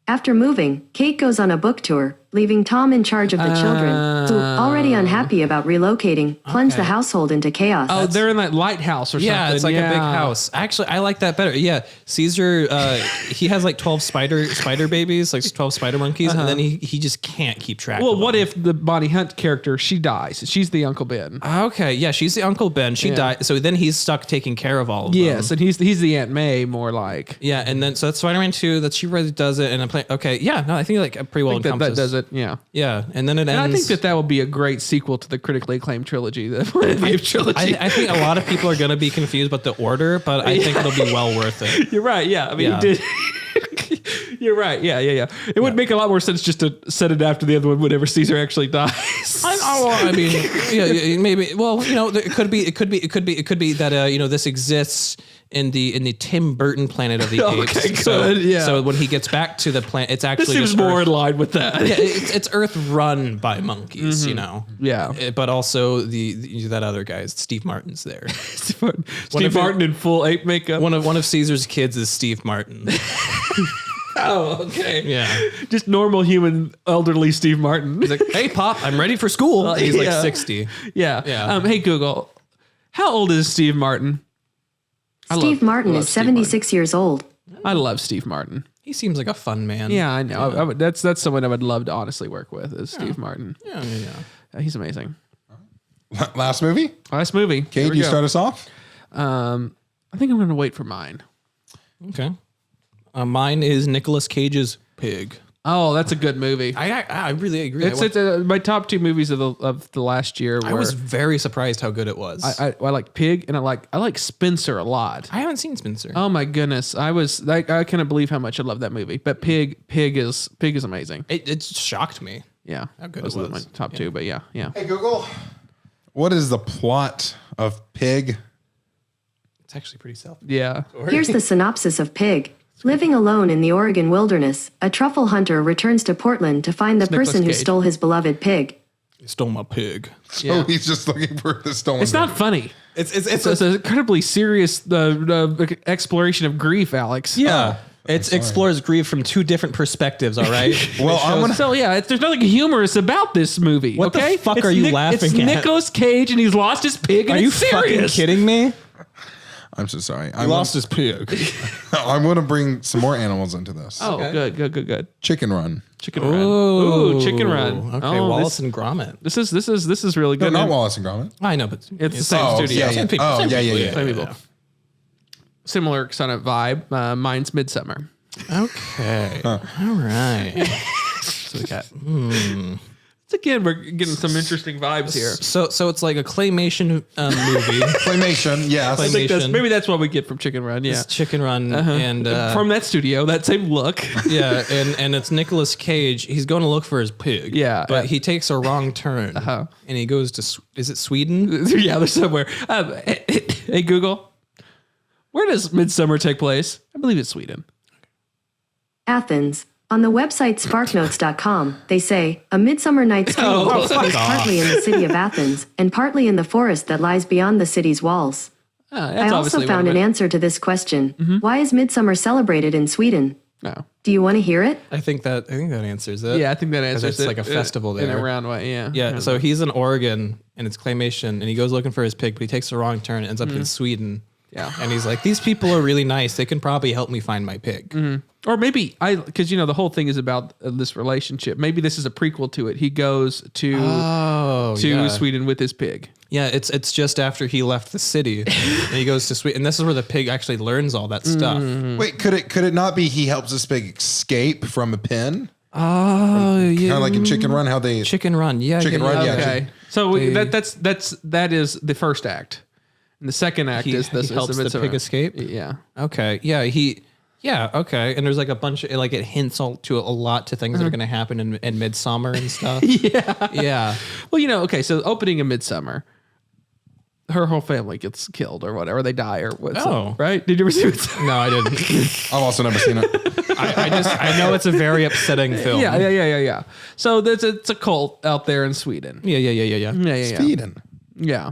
After moving, Kate goes on a book tour, leaving Tom in charge of the children, who, already unhappy about relocating, plunge the household into chaos. Oh, they're in that lighthouse or something. Yeah, it's like a big house. Actually, I like that better. Yeah, Caesar, he has like 12 spider babies, like 12 spider monkeys, and then he just can't keep track. Well, of what them. if the Bonnie Hunt character, she dies? She's the Uncle Ben. Okay, yeah, she's the Uncle Ben. She died, so then he's stuck taking care of all of them. Yes, and he's the Aunt May, more like. Yeah, and then so that's Spider-Man 2. That she really does it, and I'm playing. Okay, yeah, no, I think like pretty well I think that encompasses. does it, yeah. Yeah, and then it And ends. I think that will be a great sequel to the critically acclaimed trilogy, the Planet of the Apes trilogy. I think a lot of people are going to be confused about the order, but I think it'll be well worth it. You're right, yeah. I mean, Yeah. you did. You're right, yeah. It would make a lot more sense just to set it after the other one whenever Caesar actually dies. I mean, yeah, maybe. Well, it could be that this exists in the Tim Burton Planet of the Apes. Okay, good, yeah. So when he gets back to the planet, it's actually This seems just more Earth. in line with that. Yeah, it's Earth run by monkeys, you know. Yeah. But also that other guy, Steve Martin's there. Steve Martin in full ape makeup. One of Caesar's kids is Steve Martin. Oh, okay. Yeah. Just normal human elderly Steve Martin. He's like, "Hey, Pop, I'm ready for school." And he's like Yeah. 60. Yeah. Yeah. Hey, Google, how old is Steve Martin? Steve Martin is 76 years old. I love Steve Martin. He seems like a fun man. Yeah, I know. I would, that's someone I would love to honestly work with is Steve Martin. Yeah. He's amazing. Last movie? Last movie. Here Cade, we you go. start us off? I think I'm going to wait for mine. Okay. Mine is Nicolas Cage's Pig. Oh, that's a good movie. I really agree. It's my top two movies of the last year. I was very surprised how good it was. I like Pig and I like Spencer a lot. I haven't seen Spencer. Oh my goodness, I was like, I cannot believe how much I love that movie. But Pig is amazing. It shocked me. Yeah, How good those it are my was. top two. But yeah. Hey, Google. What is the plot of Pig? It's actually pretty self. Yeah. Here's the synopsis of Pig. Living alone in the Oregon wilderness, a truffle hunter returns to Portland to find the Nicolas person who Cage. stole his beloved pig. You stole my pig. So Yeah. he's just looking for the stolen. It's not funny. It's It's an incredibly serious exploration of grief, Alex. yeah. It explores grief from two different perspectives. All right. Well, I'm gonna. So yeah, there's nothing humorous about this movie. What the okay? fuck It's are you laughing it's at? Nicolas Cage and he's lost his pig. And Are you it's serious. fucking kidding me? I'm so sorry. He lost his pig. I'm going to bring some more animals into this. Oh, good. Chicken Run. Chicken Run. Ooh, Chicken Run. Okay, Oh, Wallace and Gromit. This is really No, good. not Wallace and Gromit. I know, but It's the same Oh, studio. yeah, Same people. Oh, Same yeah, people, yeah. Same people. Similar kind of vibe. Mine's Midsummer. Okay. All right. So we got. Again, we're getting some interesting vibes here. So it's like a claymation movie. Claymation, yes. I think Claymation. maybe that's what we get from Chicken Run. Yeah, It's Chicken Run and from that studio, that same look. yeah, and it's Nicolas Cage. He's going to look for his pig. Yeah. but he takes a wrong turn, and he goes to is it Sweden? Yeah, they're somewhere. Hey Google, where does Midsummer take place? I believe it's Sweden. Athens. On the website sparknotes.com, they say, A Midsummer Night's Dream takes place partly in the city of Athens and partly in the forest that lies beyond the city's walls. I also found an answer to this question. Why is Midsummer celebrated in Sweden? No. Do you want to hear it? I think that answers it. Yeah, I think that answers it's it. like a festival in there. a round way. Yeah. Yeah, so he's in Oregon and it's claymation, and he goes looking for his pig, but he takes the wrong turn and ends up in Sweden. Yeah. And he's like, these people are really nice. They can probably help me find my pig. Or maybe because the whole thing is about this relationship. Maybe this is a prequel to it. He goes to Sweden with his pig. Yeah, it's just after he left the city and he goes to Sweden. And this is where the pig actually learns all that stuff. Wait, could it not be he helps this pig escape from a pen? Oh, yeah. Kind of like in Chicken Run, how they Chicken Run. Yeah. Chicken Run, yeah. Okay. So that is the first act. And the second act He is helps the Midsummer. pig escape. Yeah. Okay. Yeah. Okay. And there's like a bunch of it hints to a lot to things that are going to happen in Midsummer and stuff. Yeah. Well, okay. So opening of Midsummer, her whole family gets killed or whatever. They die or what's right? Did you ever see Midsummer? No, I didn't. I've also never seen it. I know it's a very upsetting film. Yeah. So it's a cult out there in Sweden. Yeah. Sweden. Yeah.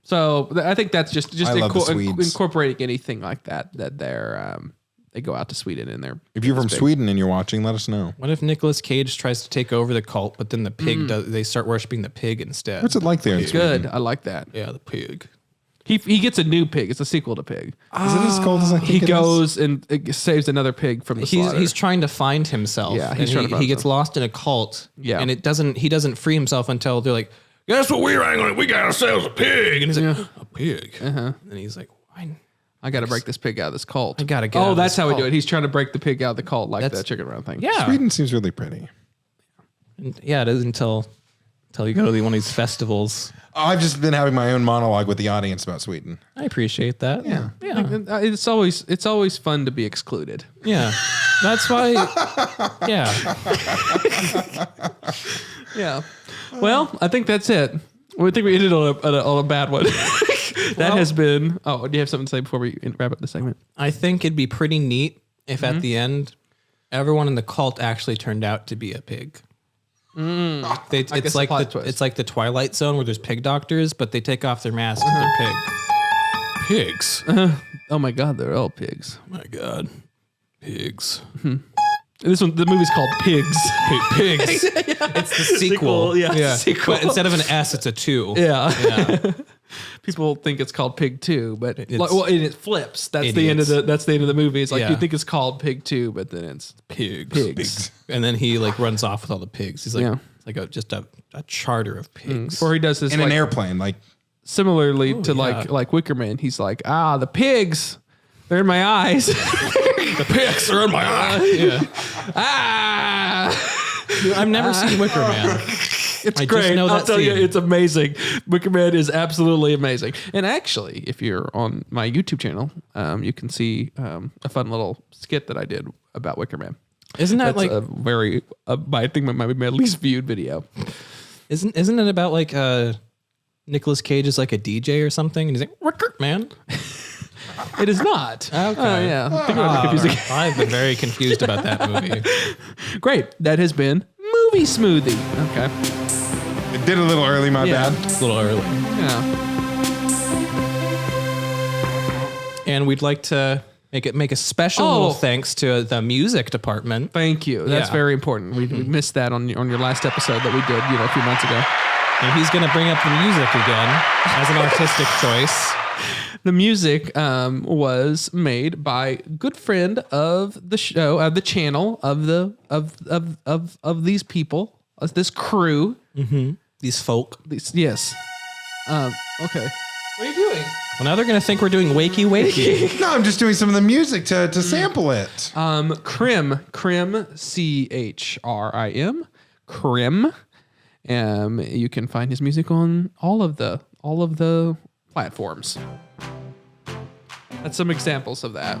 So I think that's just I love the Swedes. incorporating anything like that they're they go out to Sweden and they're. If you're from Sweden and you're watching, let us know. What if Nicolas Cage tries to take over the cult, but then the pig they start worshiping the pig instead? What's it like there in Sweden? Good. I like that. Yeah, the pig. He gets a new pig. It's a sequel to Pig. Is it as cold as I think He it is? goes and saves another pig from the slaughter. He's trying to find himself. Yeah, and he's trying to find he gets lost in a cult. Yeah. And he doesn't free himself until they're like, guess what we're angling? We got ourselves a pig. And he's like, a pig. And he's like, why? I got to break this pig out of this cult. I gotta get out Oh, of that's this how we do cult. it. He's trying to break the pig out of the cult like that Chicken Run thing. Yeah. Sweden seems really pretty. Yeah, it is until you go to one of these festivals. I've just been having my own monologue with the audience about Sweden. I appreciate that. Yeah. It's always fun to be excluded. Yeah. That's why. Yeah. Yeah. Well, I think that's it. I think we ended on a bad one. That has been. Oh, do you have something to say before we wrap up the segment? I think it'd be pretty neat if at the end, everyone in the cult actually turned out to be a pig. It's like the Twilight Zone where there's pig doctors, but they take off their masks and they're pigs. Oh my God, they're all pigs. My God, pigs. The movie's called Pigs. Pigs. It's the sequel. Yeah. Sequel. But instead of an S, it's a 2. Yeah. People think it's called Pig 2, but and it flips. That's the end of the movie. It's like you think it's called Pig 2, but then it's pigs. And then he like runs off with all the pigs. He's like it's like just a charter of pigs. Or he does this in an airplane, like similarly to like Wicker Man. He's like, the pigs, they're in my eyes. The pigs are in my eyes. I've never seen Wicker Man. It's great. I'll tell you, it's amazing. Wicker Man is absolutely amazing. And actually, if you're on my YouTube channel, you can see a fun little skit that I did about Wicker Man. Isn't that That's a very, I think my least viewed video. Isn't it about like Nicolas Cage is like a DJ or something, and he's like Wicker Man? It is not. Okay. Yeah. I think it might be confusing. I've been very confused about that movie. Great. That has been Movie Smoothie. Okay. it did a little early, my bad. It's a little early. Yeah. And we'd like to make a special little thanks to the music department. Thank you. That's very important. We missed that on your last episode that we did, a few months ago. And he's going to bring up the music again as an artistic choice. The music was made by a good friend of the show, of the channel, of these people, of this crew, These folk. Yes. Okay. What are you doing? Well, now they're going to think we're doing Wakey Wakey. No, I'm just doing some of the music to sample it. Chrim, Chrim. Chrim. You can find his music on all of the platforms. That's some examples of that.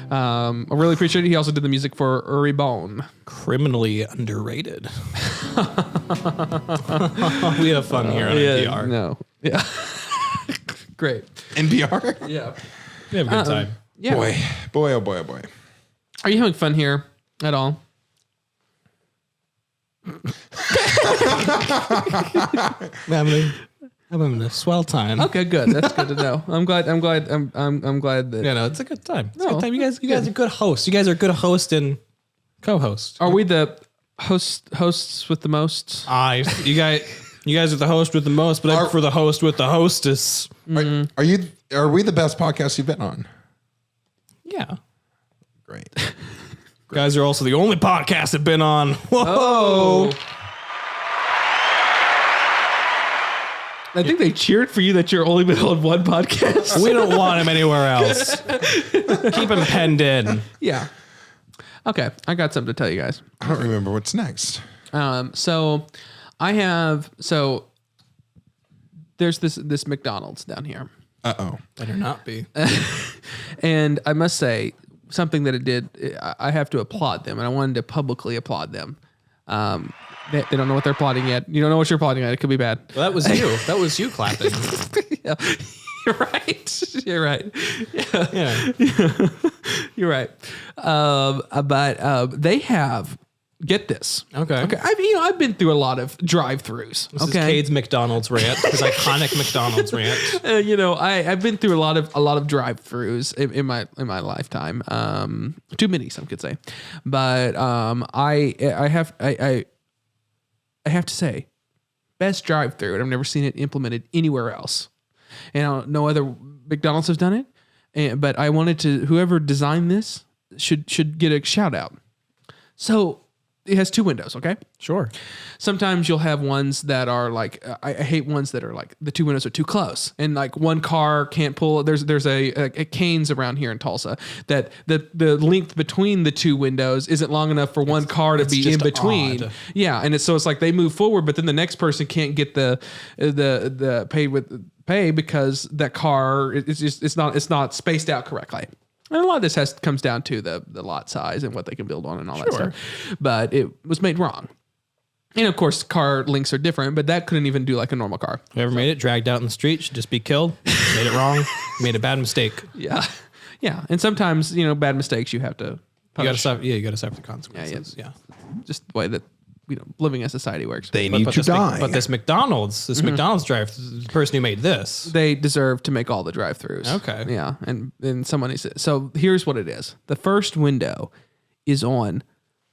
I really appreciate it. He also did the music for Uri Bone. Criminally underrated. We have fun here on NPR. No. Yeah. Great. NPR? Yeah. We have a good time. Yeah. Boy, oh boy, oh boy. Are you having fun here at all? I'm having a swell time. Okay, good. That's good to know. I'm glad that. Yeah, no, it's a good time. It's a good time. You guys are good hosts. You guys are good host and co-host. Are we the hosts with the most? You guys are the host with the most, but I'm for the host with the hostess. Are we the best podcast you've been on? Yeah. Great. Guys are also the only podcast I've been on. Whoa. Oh. I think they cheered for you that you're only been on one podcast. We don't want him anywhere else. Keep him penned in. Yeah. Okay, I got something to tell you guys. I don't remember what's next. So there's this McDonald's down here. Uh-oh. Better not be. And I must say something that it did, I have to applaud them, and I wanted to publicly applaud them. They don't know what they're plotting yet. You don't know what you're plotting yet. It could be bad. Well, that was you. That was you clapping. Yeah. You're right. You're right. Yeah. You're right. But they have, get this. Okay. I've been through a lot of drive-throughs. This is Cade's McDonald's rant, his iconic McDonald's rant. I've been through a lot of drive-throughs in my lifetime. Too many, some could say. But I have to say, best drive-through, and I've never seen it implemented anywhere else. And no other McDonald's has done it. But I wanted to, whoever designed this should get a shout out. So it has two windows, okay? Sure. Sometimes you'll have ones that are like, I hate ones that are like the two windows are too close and like one car can't pull. There's a Cane's around here in Tulsa that the length between the two windows isn't long enough for one car to be in between. Odd. Yeah, and it's like they move forward, but then the next person can't get the pay because that car it's not spaced out correctly. And a lot of this comes down to the lot size and what they can build on and all that stuff. But it was made wrong. And of course, car links are different, but that couldn't even do like a normal car. Whoever made it, dragged out in the street, should just be killed. Made it wrong. Made a bad mistake. Yeah. Yeah. And sometimes, bad mistakes you have to punish. You gotta suffer the consequences. Yeah. Just the way that, living in society works. They need to die. But this McDonald's drive, the person who made this. They deserve to make all the drive-thrus. Okay. Yeah. And someone needs to. So here's what it is. The first window is on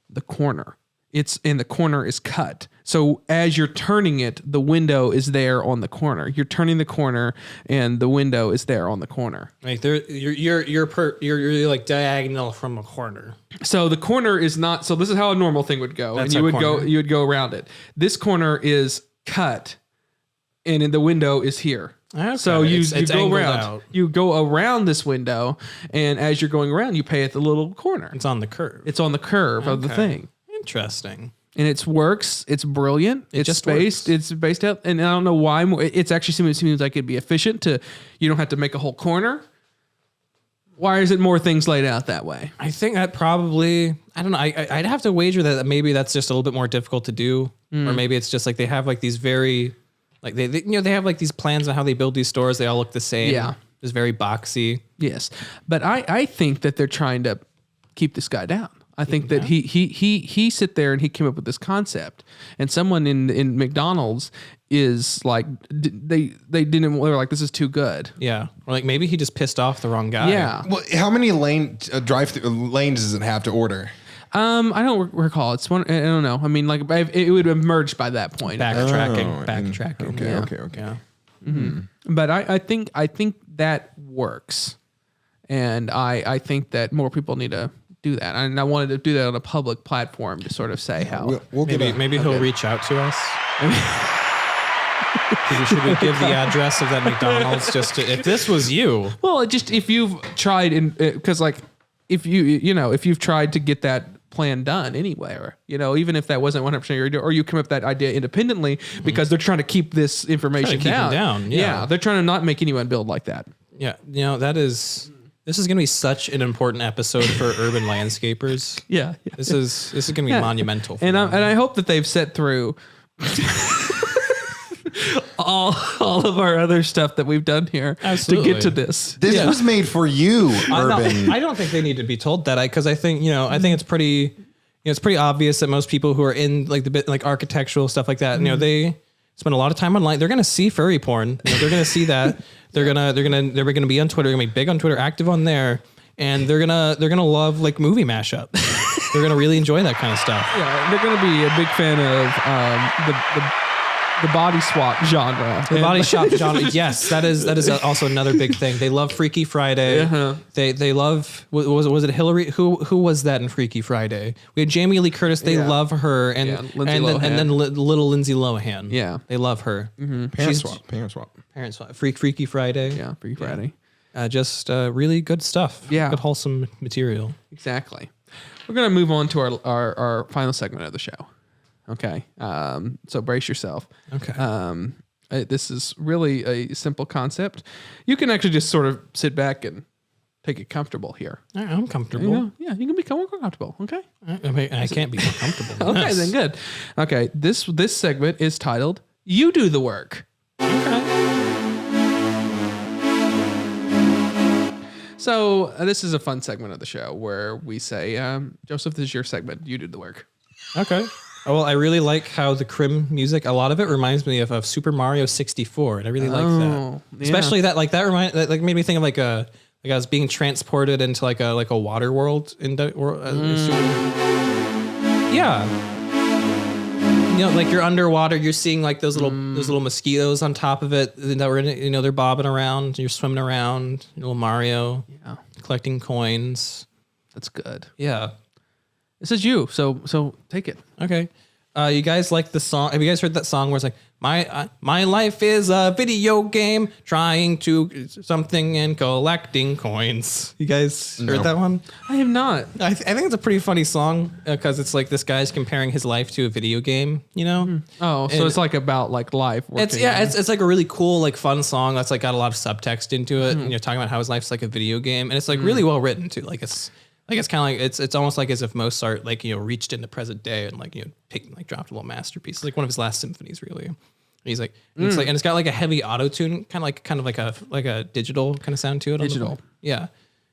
the corner. The corner is cut. So as you're turning it, the window is there on the corner. You're turning the corner and the window is there on the corner. Like you're like diagonal from a corner. So the corner is not, so this is how a normal thing would go. That's and you corner. would go around it. This corner is cut and in the window is here. Okay. So you go around. Out. You go around this window, and as you're going around, you pay at the little corner. It's on the curve. It's on the curve of the thing. Interesting. And it works. It's brilliant. It's just spaced. works. It's spaced out. And I don't know why. It's actually seems like it'd be efficient you don't have to make a whole corner. Why isn't more things laid out that way? I think that probably, I don't know. I'd have to wager that maybe that's just a little bit more difficult to do. Or maybe it's just like they have like these very, like they have like these plans on how they build these stores. They all look the same. Yeah. It's very boxy. Yes. But I think that they're trying to keep this guy down. I think that he sit there and he came up with this concept, and someone in McDonald's is like they were like, this is too good. Yeah. Or like maybe he just pissed off the wrong guy. Yeah. Well, how many drive-through lanes does it have to order? I don't recall. It's one. I don't know. I mean, like it would have merged by that point. Backtracking. Okay. Yeah. But I think that works, and I think that more people need to do that. And I wanted to do that on a public platform to sort of say how We'll maybe he'll reach out to us. Should we give the address of that McDonald's just to, if this was you? Well, if you've tried because like if you've tried to get that plan done anywhere, even if that wasn't 100% your idea, or you come up with that idea independently because they're trying to keep this information down. Yeah. They're trying to not make anyone build like that. Yeah. This is going to be such an important episode for urban landscapers. Yeah. This is going to be monumental. For and them. I hope that they've set through all of our other stuff that we've done here to get to this. This was made for you, urban. I don't think they need to be told that because I think it's pretty it's pretty obvious that most people who are in like the bit like architectural stuff like that, they spend a lot of time online. They're going to see furry porn. They're going to see that. They're gonna be on Twitter. They're gonna be big on Twitter, active on there, and they're gonna love like movie mashup. They're gonna really enjoy that kind of stuff. Yeah, they're gonna be a big fan of the body swap genre. The body shop genre. Yes, that is also another big thing. They love Freaky Friday. Uh-huh. They love was it Hillary? Who was that in Freaky Friday? We had Jamie Lee Curtis. They love her, and then little Lindsay Lohan. Yeah, they love her. Mm-hmm. Parent swap. Freaky Friday. Yeah, Freaky Friday. Just really good stuff. Yeah, good wholesome material. Exactly. We're gonna move on to our final segment of the show. Okay. So brace yourself. Okay. This is really a simple concept. You can actually just sort of sit back and take it comfortable here. I'm comfortable. Yeah, you can become more comfortable. Okay. I can't be more comfortable. Okay, then good. Okay. This segment is titled "You Do the Work." Okay. So this is a fun segment of the show where we say, Joseph, this is your segment. You do the work. Okay. Well, I really like how the Chrim music, a lot of it reminds me of Super Mario 64, and I really like that. Yeah. Especially that made me think of like I was being transported into like a water world yeah. Like you're underwater, you're seeing like those little mosquitoes on top of it that were in it, they're bobbing around, you're swimming around, little Mario, collecting coins. That's good. Yeah. This is you, so take it. Okay. You guys like the song? Have you guys heard that song where it's like my life is a video game, trying to something and collecting coins? You guys heard that one? I have not. I think it's a pretty funny song because it's like this guy's comparing his life to a video game. Oh, so it's like about like life. It's like a really cool like fun song that's like got a lot of subtext into it, and you're talking about how his life's like a video game, and it's like really well written too. Like it's Like it's kind of like it's almost like as if Mozart like reached into present day and like dropped a little masterpiece. It's like one of his last symphonies, really. And he's like, it's like, and it's got like a heavy auto tune, kind of like a digital kind of sound to it. Digital, yeah.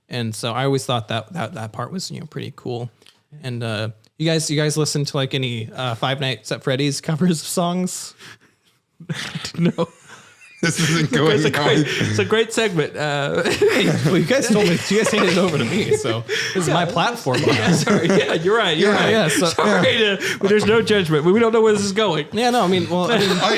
And so I always thought that part was pretty cool. And you guys listen to like any Five Nights at Freddy's covers of songs? No. This isn't going. It's a great segment. Well, you guys told me. You guys handed it over to me, so this is my platform. Sorry. Yeah, you're right. You're right. Yeah. So, Sorry. There's no judgment. We don't know where this is going. yeah. No. I mean,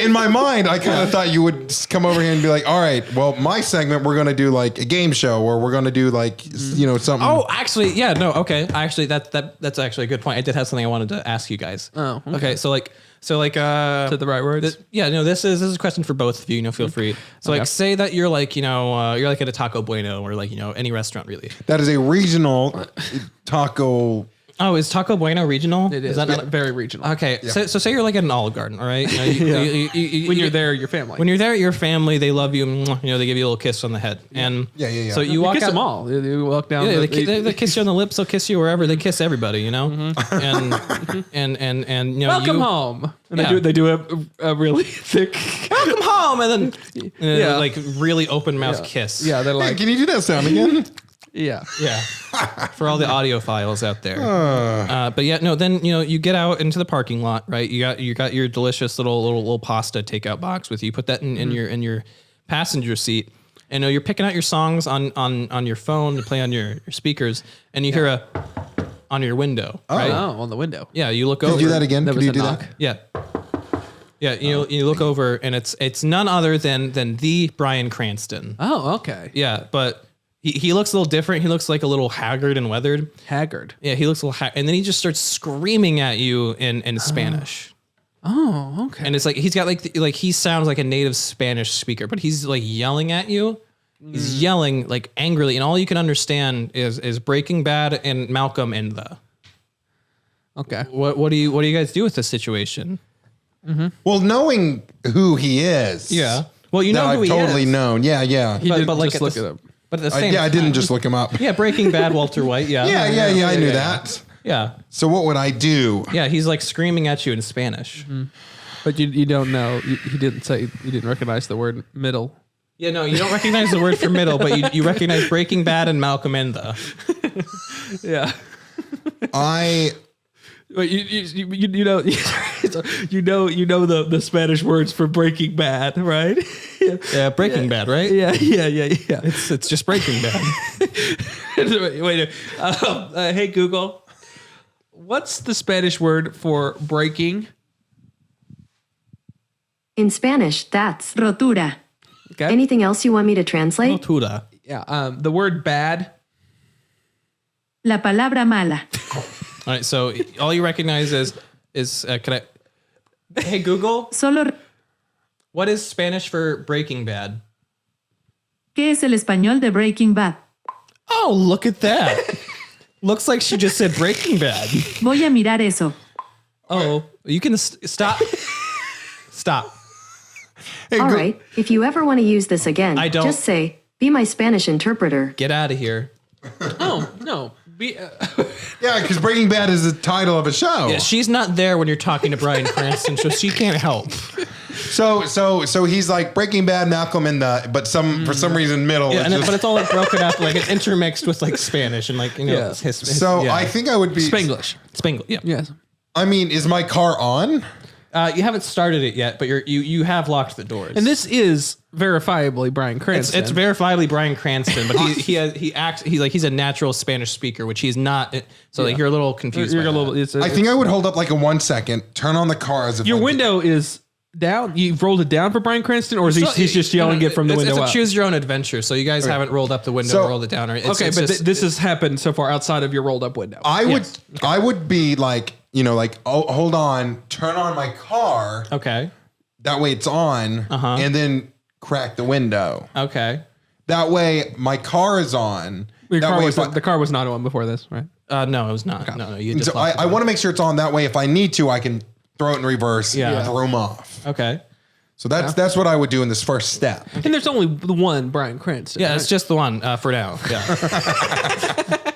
In my mind, I kind of thought you would come over here and be like, all right, well, my segment, we're going to do like a game show or we're going to do like, something. Oh, actually, yeah, no, okay. Actually, that's actually a good point. I did have something I wanted to ask you guys. Oh, okay. So like to the right words. This is a question for both of you. Feel free. So like, say that you're like, you're like at a Taco Bueno or like, any restaurant really. That is a regional taco. Oh, is Taco Bueno regional? It is. That not very regional. okay? Yeah. So say you're like at an Olive Garden, all right? When you're there, your family. When you're there, your family, they love you. They give you a little kiss on the head, and Yeah. So you walk kiss out, them all. You walk down. Yeah, they kiss you on the lips. They'll kiss you wherever. They kiss everybody, and welcome home. And Yeah. they do a really thick. welcome home, and then like really open mouth kiss. Yeah, they're Hey, like can you do that sound again? yeah. For all the audiophiles out there. But yeah, no. Then you get out into the parking lot, right? You got your delicious little pasta takeout box with you. Put that in your passenger seat, and you're picking out your songs on your phone to play on your speakers, and you hear a on your window, right? Oh, on the window. Yeah, you look Can over. you do that again? That Could was you a do knock. that? Yeah. Yeah, you look over, and it's none other than the Bryan Cranston. Oh, okay. Yeah, but he looks a little different. He looks like a little haggard and weathered. Haggard. Yeah, he looks a little and then he just starts screaming at you in Spanish. Oh, okay. And it's like he's got like he sounds like a native Spanish speaker, but he's like yelling at you. He's yelling like angrily, and all you can understand is Breaking Bad and Malcolm in the. Okay. What do you guys do with this situation? Well, knowing who he is. Yeah. Well, you know that who I've he totally is. known. Yeah. He didn't like just at look this- it up. But at the same I didn't just look him up. Yeah, Breaking Bad, Walter White. Yeah. Yeah, I knew that. Yeah. So what would I do? Yeah, he's like screaming at you in Spanish. But you don't know. He didn't say. You didn't recognize the word middle. Yeah, no, you don't recognize the word for middle, but you recognize Breaking Bad and Malcolm in the. Yeah. Wait, you know the Spanish words for Breaking Bad, right? Yeah, Breaking Bad, right? Yeah. It's just Breaking Bad. Wait. Hey Google, what's the Spanish word for breaking? In Spanish, that's rotura. Okay. Anything else you want me to translate? Rotura. Yeah. The word bad. La palabra mala. All right, so all you recognize is can I? Hey Google, Solo. what is Spanish for Breaking Bad? ¿Qué es el español de Breaking Bad? Oh, look at that! Looks like she just said Breaking Bad. Voy a mirar eso. Oh, you can stop. Stop. Hey, All right. If you ever want to use this again, I don't- just say, "Be my Spanish interpreter." Get out of here. Oh no. Yeah, because Breaking Bad is the title of a show. Yeah, she's not there when you're talking to Bryan Cranston, so she can't help. So he's like Breaking Bad, Malcolm in the, but for some reason middle. Yeah, is just, but it's all like broken up, like it's intermixed with like Spanish and like Yeah. his so yeah. I think I would be Spanglish. Spangle. Yeah. Yes. I mean, is my car on? You haven't started it yet, but you have locked the doors. And this is verifiably Bryan Cranston. it's verifiably Bryan Cranston, but he's a natural Spanish speaker, which he's not. So like you're a little confused. You're by a little. that. I think I would hold up like a 1 second, turn on the car as if Your I'm- window is down. You've rolled it down for Bryan Cranston, or is he's just yelling it from the window It's up? a choose your own adventure. So you guys haven't rolled up the window, So- or rolled it down, or it's, Okay, it's but just, this has happened so far outside of your rolled up window. I would be like, oh, hold on, turn on my car. okay. That way it's on, and then crack the window. Okay. That way my car is on. Your That car way was if not, the car was not on before this, right? No, it was not. No, you just. so I want to make sure it's on. That way, if I need to, I can throw it in reverse. Yeah. Throw them off. Okay. So that's what I would do in this first step. And there's only the one Bryan Cranston. Yeah, right? it's just the one for now. Yeah.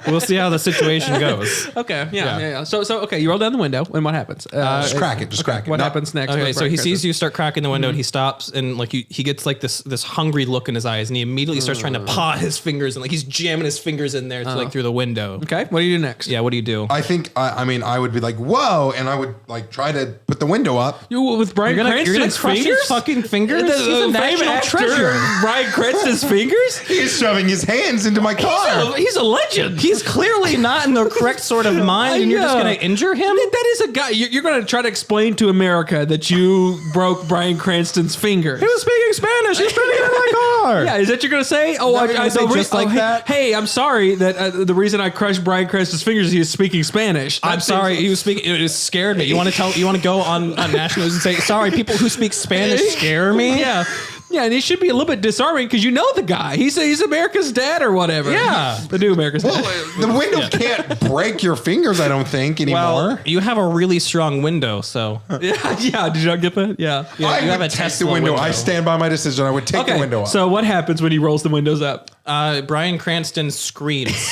We'll see how the situation goes. Okay. Yeah. So okay, you roll down the window, and what happens? Just crack it. Just crack it. What Not- happens next? Okay, with so Bryan he sees Cranston? you start cracking the window and he stops and like he gets like this hungry look in his eyes and he immediately starts trying to paw his fingers and like he's jamming his fingers in there to like through the window. Okay, what do you do next? Yeah, what do you do? I think I mean I would be like whoa, and I would like try to put the window up. You with Bryan You're gonna Cranston's crush fingers? his fucking fingers? He's a The national actor, treasure. Bryan Cranston's fingers? He's shoving his hands into my car. He's a legend. He's clearly not in the correct sort of mind and you're just Yeah. gonna injure him? That is a guy. You're going to try to explain to America that you broke Bryan Cranston's fingers. He was speaking Spanish. He's trying to get in my car. Yeah, is that you're going to say? Oh, what you're gonna say just like that? Hey, I'm sorry that the reason I crushed Bryan Cranston's fingers is he was speaking Spanish. I'm sorry. He was speaking. It scared me. You want to go on national news and say, sorry, people who speak Spanish scare me? Yeah. Yeah, and it should be a little bit disarming because you know the guy. He's America's dad or whatever. Yeah. The new America's dad. The window can't break your fingers, I don't think, anymore. Well, you have a really strong window, so. Yeah. Did you not get that? Yeah. I you have would a take Tesla the window. window. I stand by my decision. I would take the window up. So what happens when he rolls the windows up? Bryan Cranston screams.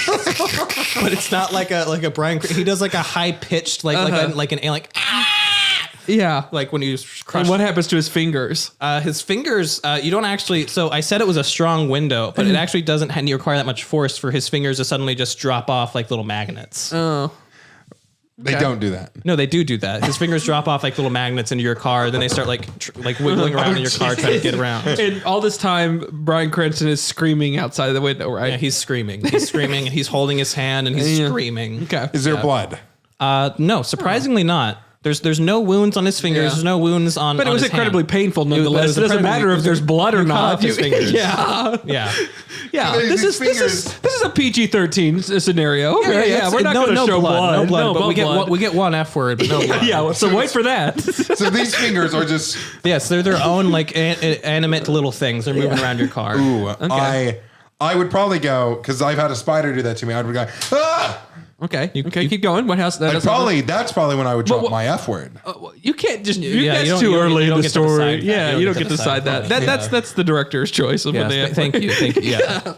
But it's not like a Bryan. He does like a high pitched like Yeah. like when he was And crushed. what happens to his fingers? His fingers, you don't actually. So I said it was a strong window, but it actually doesn't require that much force for his fingers to suddenly just drop off like little magnets. Oh. They don't do that. No, they do that. His fingers drop off like little magnets into your car. Then they start like wiggling around in your car trying to get around. And all this time, Bryan Cranston is screaming outside of the window, right? Yeah, he's screaming. He's screaming, and he's holding his hand, and he's screaming. Okay. Is there blood? No, surprisingly not. There's no wounds on his fingers. Yeah. There's no wounds on. But it on was his incredibly hand. painful But nonetheless. It doesn't matter if there's blood or you cut not. off his fingers. Yeah. Yeah. Yeah. His This fingers. is a PG-13 scenario. Okay, yeah, we're not going to show blood. No blood, but blood. we get one F word, but no blood. Yeah, so wait for that. So these fingers are just. Yes, they're their own like animate little things. They're moving around your car. Ooh, I would probably go because I've had a spider do that to me. I would go. Ah! Okay, keep going. What house? That's probably when I would drop my F word. You can't just. Yeah, that's you don't- too you don't- early you in don't the get to story. decide that. Yeah, you don't get to decide that. That's the director's choice of what they have. Thank you. Yeah.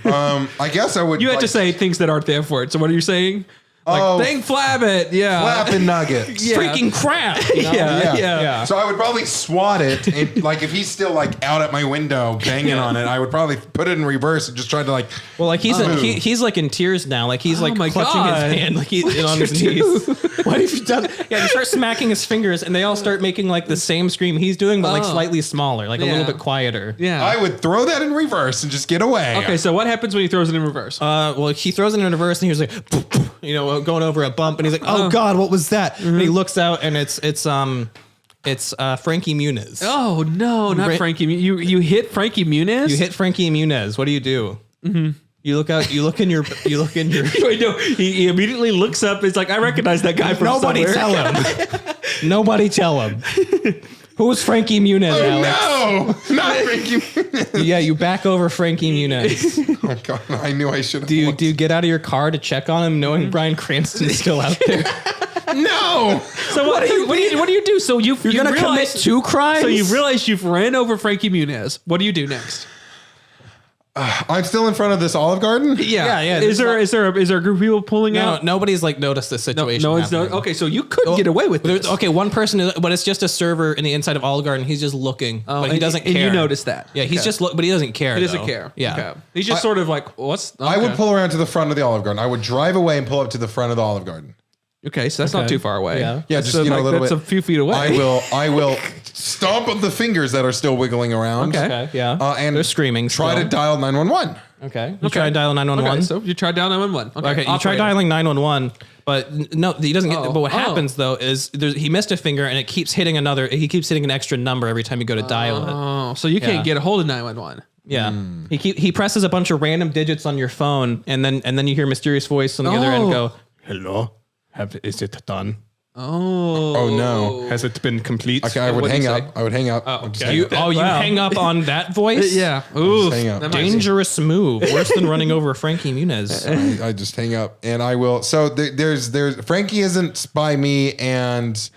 I guess I would. You had to say things that aren't the F word. So what are you saying? Like, thing flabbit. Yeah. flapping nuggets. Yeah. Freaking crap. You know? Yeah. So I would probably swat it, and like if he's still like out at my window banging on it, I would probably put it in reverse and just try to like. Well, like he's like in tears now. Like he's like my clutching God. his hand, like he's on his knees. What have you done? Yeah, you start smacking his fingers, and they all start making like the same scream he's doing, but like slightly smaller, like a little bit quieter. Yeah. I would throw that in reverse and just get away. Okay, so what happens when he throws it in reverse? Well, he throws it in reverse, and he was like, going over a bump, and he's like, "Oh God, what was that?" And he looks out, and it's Frankie Muniz. Oh no, not Frankie. You hit Frankie Muniz. You hit Frankie Muniz. What do you do? Mm-hmm. You look out. You look in your. Wait, no, he immediately looks up. It's like I recognize that guy from Nobody somewhere. tell him. Nobody tell him. Who's Frankie Muniz, Alex? No, not Frankie. Yeah, you back over Frankie Muniz. Oh God, I knew I should have. Do you get out of your car to check on him, knowing Bryan Cranston's still out there? No. So what do you do? So you're Gonna commit two crimes? So you realize you've ran over Frankie Muniz. What do you do next? I'm still in front of this Olive Garden. Yeah. Is there a group of people pulling out? Nobody's like noticed the situation. No one's happening. okay. So you could get away with this. Okay, one person is, but it's just a server in the inside of Olive Garden. He's just looking, but he doesn't care. And you notice that. Yeah, he's just but he doesn't care. He doesn't though. care. Yeah, Okay. He's just sort of like, what's? Okay. I would pull around to the front of the Olive Garden. I would drive away and pull up to the front of the Olive Garden. Okay, so that's not too far away. Yeah. Yeah, That's just a little that's bit. a few feet away. I will stomp on the fingers that are still wiggling around. Okay, yeah. And They're screaming. Try still. to dial 911. Okay. You try to dial 911. Okay, so you try down 911. Okay, you try operator. dialing 911, but no, he doesn't get. Oh, But what oh. happens though is he missed a finger, and it keeps hitting another. He keeps hitting an extra number every time you go to dial it. Oh, so you Yeah. can't get a hold of 911. Yeah, he presses a bunch of random digits on your phone, and then you hear a mysterious voice on the other end go, "Hello, is it done? Oh no. Has it been complete?" Okay, I would what'd hang you up. say? I would hang up. I'd just hang up. You Wow. hang up on that voice? Yeah. Ooh. hang up. Dangerous move. Worse than running over Frankie Muniz. I just hang up and I will. So there's Frankie isn't by me, and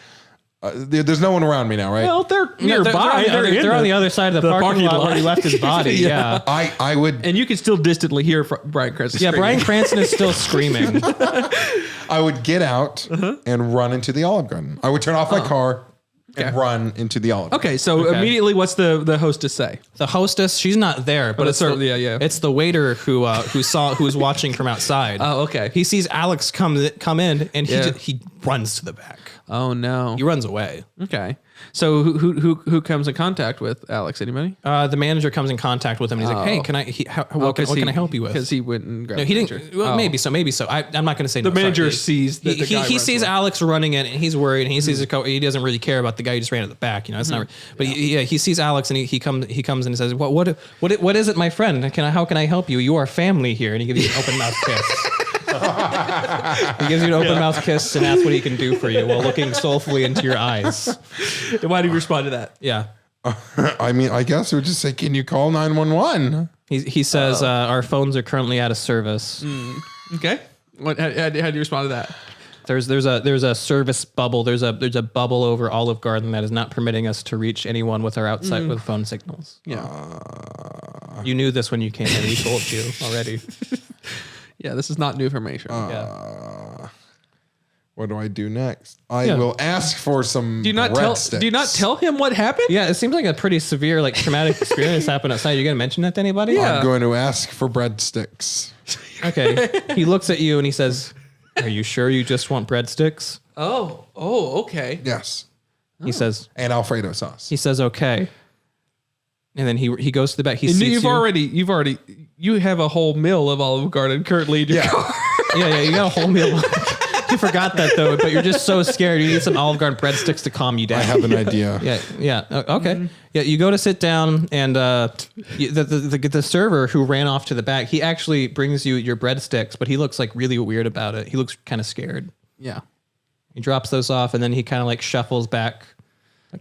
There's no one around me now, right? Well, they're nearby. They're on the other side of the parking lot where he left his body. Yeah. I would. And you can still distantly hear Bryan Cranston. Yeah, Bryan Cranston is still screaming. I would get out and run into the Olive Garden. I would turn off my car and run into the Olive Garden. Okay, so immediately, what's the hostess say? The hostess, she's not there, but it's the waiter who was watching from outside. Oh, okay. He sees Alex come in, and he runs to the back. Oh no, He runs away. Okay, so who comes in contact with Alex? Anybody? The manager comes in contact with him, and he's like, "Hey, can I? What can I help you with?" Because he went and grabbed. No, he didn't. Well, maybe so. I'm not going to say the manager sees that the guy he sees away. Alex running in, and he's worried, and he sees he doesn't really care about the guy who just ran at the back. It's not. But he sees Alex, and he comes and says, "What is it, my friend? How can I help you? You are family here." And he gives you an open mouth kiss. He gives you an open mouth kiss and asks what he can do for you while looking soulfully into your eyes. And why do you respond to that? Yeah. I mean, I guess we would just say, "Can you call 911?" He says, "Our phones are currently out of service." Okay. How do you respond to that? There's a service bubble. There's a bubble over Olive Garden that is not permitting us to reach anyone with our outside with phone signals. Yeah. You knew this when you came in. We told you already. Yeah, this is not new information. What do I do next? I will ask for some. Do you not tell him what happened? Yeah, it seems like a pretty severe, traumatic experience happened outside. You gonna mention that to anybody? Yeah. I'm going to ask for breadsticks. Okay. He looks at you and he says, "Are you sure you just want breadsticks?" Oh, okay. Yes, He says, and Alfredo sauce. He says, "Okay." And then he goes to the back. He seats you have a whole meal of Olive Garden currently in your car. Yeah, you got a whole meal. You forgot that though, but you're just so scared. You need some Olive Garden breadsticks to calm you down. I have an idea. Yeah. Okay. Yeah, you go to sit down, and the server who ran off to the back, he actually brings you your breadsticks, but he looks really weird about it. He looks kind of scared. Yeah. He drops those off, and then he kind of shuffles back,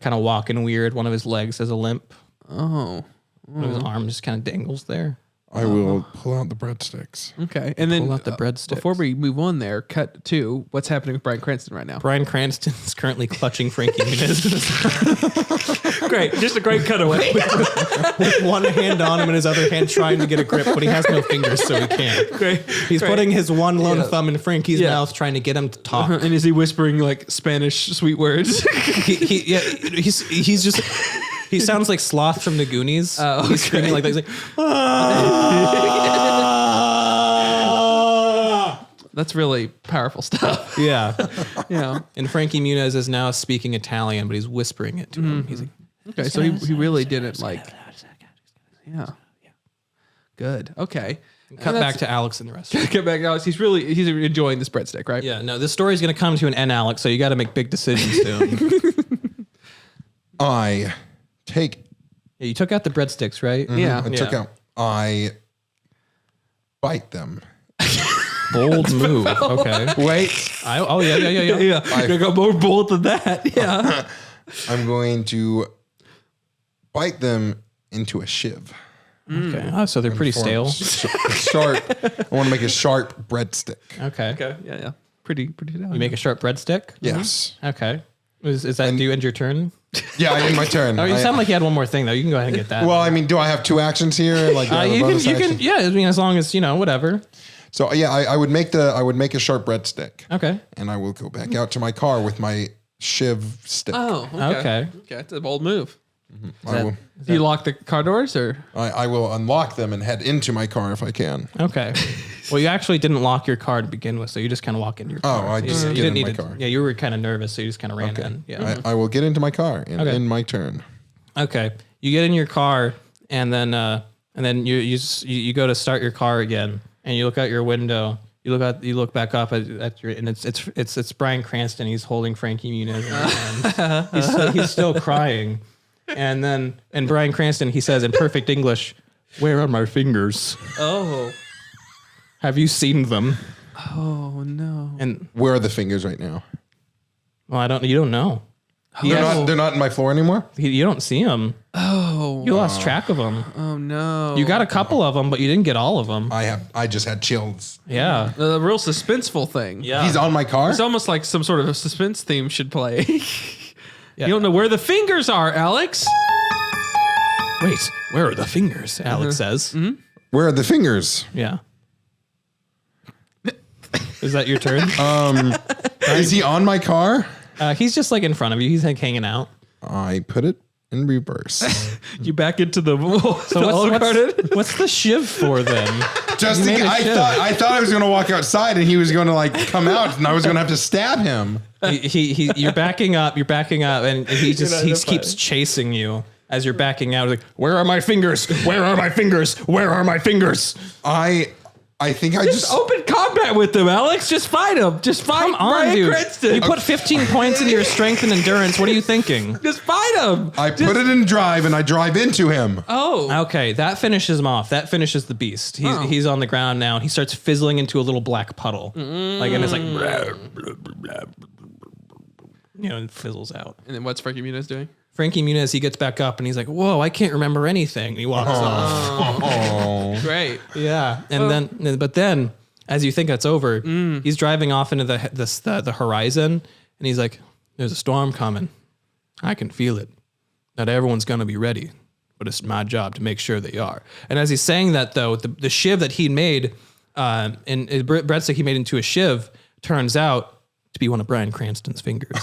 kind of walking weird. One of his legs has a limp. Oh. One of his arm just kind of dangles there. I will pull out the breadsticks. Okay. And then Pull out the breadsticks. before we move on there, cut to what's happening with Bryan Cranston right now. Bryan Cranston is currently clutching Frankie Muniz. Great. Just a great cutaway. With one hand on him and his other hand trying to get a grip, but he has no fingers, so he can't. Great. He's putting his one lone thumb in Frankie's Yeah. mouth, trying to get him to talk. And is he whispering Spanish sweet words? He's just. He sounds like Sloth from the Goonies. Oh, He's screaming like that. He's like, That's really powerful stuff. yeah. Yeah. And Frankie Muniz is now speaking Italian, but he's whispering it to him. He's like, Okay. So he really didn't Yeah. Good. Okay. cut back to Alex and the rest. Get back to Alex. He's enjoying this breadstick, right? Yeah. No, this story's going to come to an end, Alex. So you got to make big decisions soon. I take. Yeah, you took out the breadsticks, right? Yeah. I took out. I bite them. Bold move. Okay. Wait. Yeah. You gotta go more bold than that. Yeah. I'm going to bite them into a shiv. Okay. Oh, so they're pretty stale. Sharp. I want to make a sharp breadstick. Okay. Okay. Yeah. Pretty down. You make a sharp breadstick? Yes. Okay. Is that do you end your turn? Yeah, I end my turn. Oh, you sound like you had one more thing though. You can go ahead and get that. Well, I mean, do I have two actions here? Like you can. Yeah. I mean, as long as whatever. So yeah, I would make a sharp breadstick. Okay. And I will go back out to my car with my shiv stick. Oh. Okay. Okay. It's a bold move. I Do you lock the car doors or? I will unlock them and head into my car if I can. Okay. Well, you actually didn't lock your car to begin with, so you just kind of walk into your car. Oh, I just get in my car. Yeah, you were kind of nervous, so you just kind of ran in. Yeah. I will get into my car and Okay. in my turn. Okay. You get in your car, and then you go to start your car again, and you look out your window. You look back up at your, and it's Bryan Cranston. He's holding Frankie Muniz in his hand. He's still crying, and Bryan Cranston, he says in perfect English, "Where are my fingers? Oh. Have you seen them?" Oh no. And Where are the fingers right now? well, you don't know. They're not in my floor anymore? You don't see them. Oh. You lost track of them. Oh no. You got a couple of them, but you didn't get all of them. I just had chills. Yeah. The real suspenseful thing. Yeah. He's on my car? It's almost like some sort of a suspense theme should play. You don't know where the fingers are, Alex. Wait, where are the fingers? Alex says. Mm-hmm. Where are the fingers? Yeah. Is that your turn? Is he on my car? He's just like in front of you. He's like hanging out. I put it in reverse. You back into the what's the shiv for then? Just I thought I was going to walk outside and he was going to like come out and I was going to have to stab him. You're backing up, and he keeps chasing you as you're backing out. Like, where are my fingers? Where are my fingers? Where are my fingers? I think I just open combat with him, Alex. Just fight him. Just fight Come on, Bryan dude. Cranston. You put 15 points into your strength and endurance. What are you thinking? Just fight him. I put it in drive and I drive into him. Oh. Okay, that finishes him off. That finishes the beast. He's on the ground now, and he starts fizzling into a little black puddle. Like, and it's like, and fizzles out. And then what's Frankie Muniz doing? Frankie Muniz, he gets back up and he's like, whoa, I can't remember anything. And he walks off. Oh. Great. Yeah. And but then as you think that's over, he's driving off into the horizon and he's like, there's a storm coming. I can feel it. Not everyone's going to be ready, but it's my job to make sure they are. And as he's saying that though, the shiv that he made, and breadstick he made into a shiv turns out to be one of Bryan Cranston's fingers.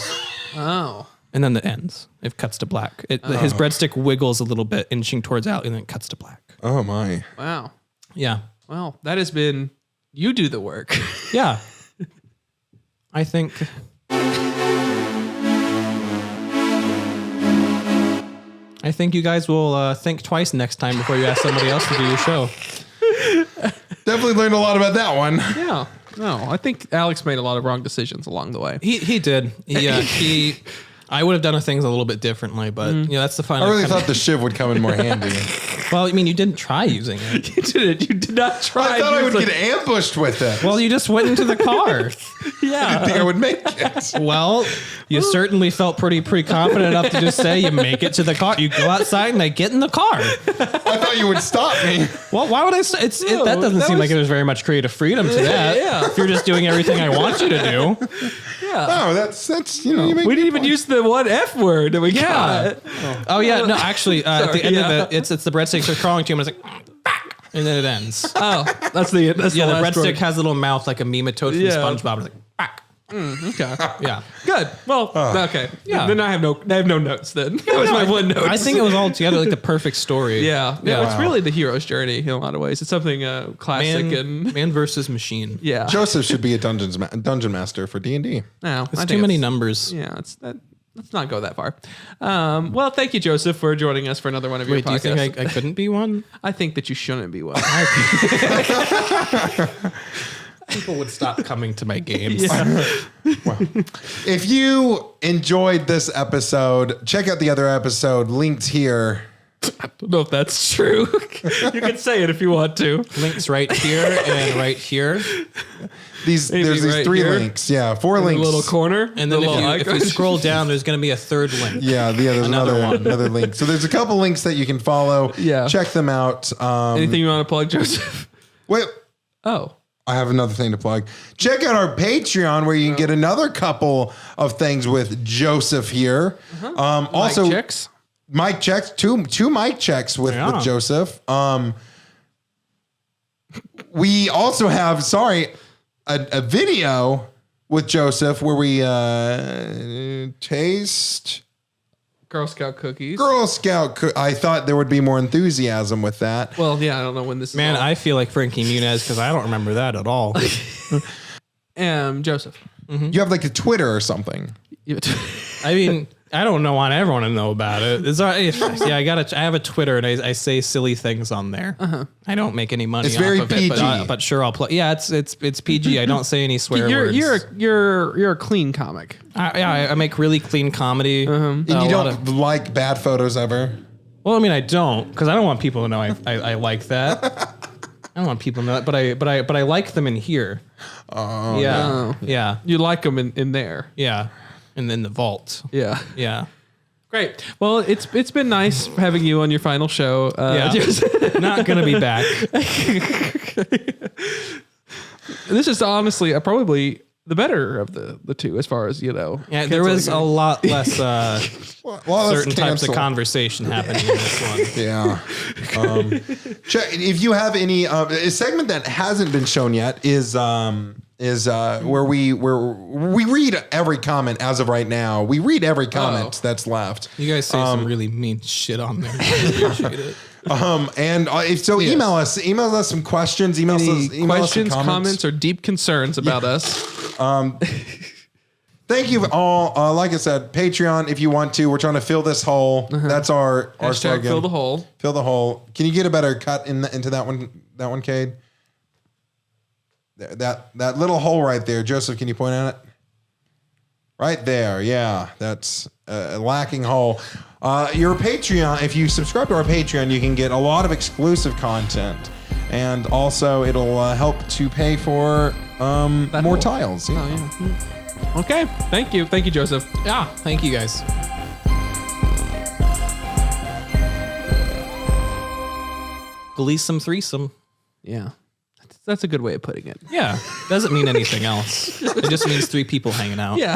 Oh. And then it ends. It cuts to black. His breadstick wiggles a little bit, inching towards out, and then it cuts to black. Oh my. Wow. Yeah. Well, that has been, you do the work. Yeah. I think. I think you guys will think twice next time before you ask somebody else to do your show. Definitely learned a lot about that one. Yeah. No, I think Alex made a lot of wrong decisions along the way. He did. I would have done things a little bit differently, but that's the fun. I really thought the shiv would come in more handy. Well, I mean, you didn't try using it. You didn't. You did not try. I thought I would get ambushed with it. Well, you just went into the car. I didn't think I would make it. Well, you certainly felt pretty confident enough to just say you make it to the car. You go outside and I get in the car. I thought you would stop me. Well, why would I? That doesn't seem like there's very much creative freedom to that. Yeah. If you're just doing everything I want you to do. Yeah. No, that's you make we didn't even use the one F word that we got. Oh yeah, no, actually, at the end of it, it's the breadsticks are crawling to him, and it's like, and then it ends. Oh, that's the the breadstick has a little mouth like a nematode from SpongeBob. It's like, okay. Yeah. Good. Well, okay. Yeah. Then I have no notes then. That was my one note. I think it was all together like the perfect story. Yeah. It's really the hero's journey in a lot of ways. It's something classic Man versus machine. Yeah. Joseph should be a dungeon master for D&D. No, It's too many numbers. Yeah, let's not go that far. Well, thank you, Joseph, for joining us for another one of your podcasts. Do you think I couldn't be one? I think that you shouldn't be one. People would stop coming to my games. Well, if you enjoyed this episode, check out the other episode. Linked here. I don't know if that's true. You can say it if you want to. Links right here and right here. There's these right 3 here. links. Yeah, 4 links. A little corner. And then if you scroll down, there's going to be a third link. Yeah, there's another link. So there's a couple links that you can follow. Yeah. Check them out. Anything you want to plug, Joseph? Wait. Oh. I have another thing to plug. Check out our Patreon where you can get another couple of things with Joseph here. Also, mic checks, two mic checks with Joseph. We also have, a video with Joseph where we taste Girl Scout cookies. I thought there would be more enthusiasm with that. Well, yeah, I don't know when this is. Man, I feel like Frankie Muniz because I don't remember that at all. Joseph. Mm-hmm. You have like a Twitter or something. I mean, I don't want everyone to know about it. I have a Twitter and I say silly things on there. I don't make any money. It's off very of PG. it, but sure I'll play. Yeah, it's PG. I don't say any swear words. You're a clean comic. I make really clean comedy. And you don't like bad photos ever. Well, I mean, I don't because I don't want people to know I like that. I don't want people to know that, but I like them in here. Oh yeah, no. Yeah. You like them in there. Yeah. And then the vault. Yeah. Yeah. Great. Well, it's been nice having you on your final show. Not going to be back. This is honestly probably the better of the two, as far as Yeah, there was a lot less certain types of conversation happening in this one. Yeah. If you have any, a segment that hasn't been shown yet is where we read every comment as of right now. We read every comment that's left. You guys say some really mean shit on there. I appreciate it. Email us some questions. Email us some comments, or deep concerns about us. Thank you all. Like I said, Patreon, if you want to. We're trying to fill this hole. That's our slogan. Fill the hole. Fill the hole. Can you get a better cut into that one, Cade? That little hole right there. Joseph, can you point at it? Right there. Yeah, that's a lacking hole. Your Patreon, if you subscribe to our Patreon, you can get a lot of exclusive content. And also, it'll help to pay for more tiles. Yeah. Oh, yeah. Okay. Thank you. Thank you, Joseph. Yeah. Thank you, guys. Gleesome threesome. Yeah. That's a good way of putting it. Yeah. Doesn't mean anything else. It just means 3 people hanging out. Yeah.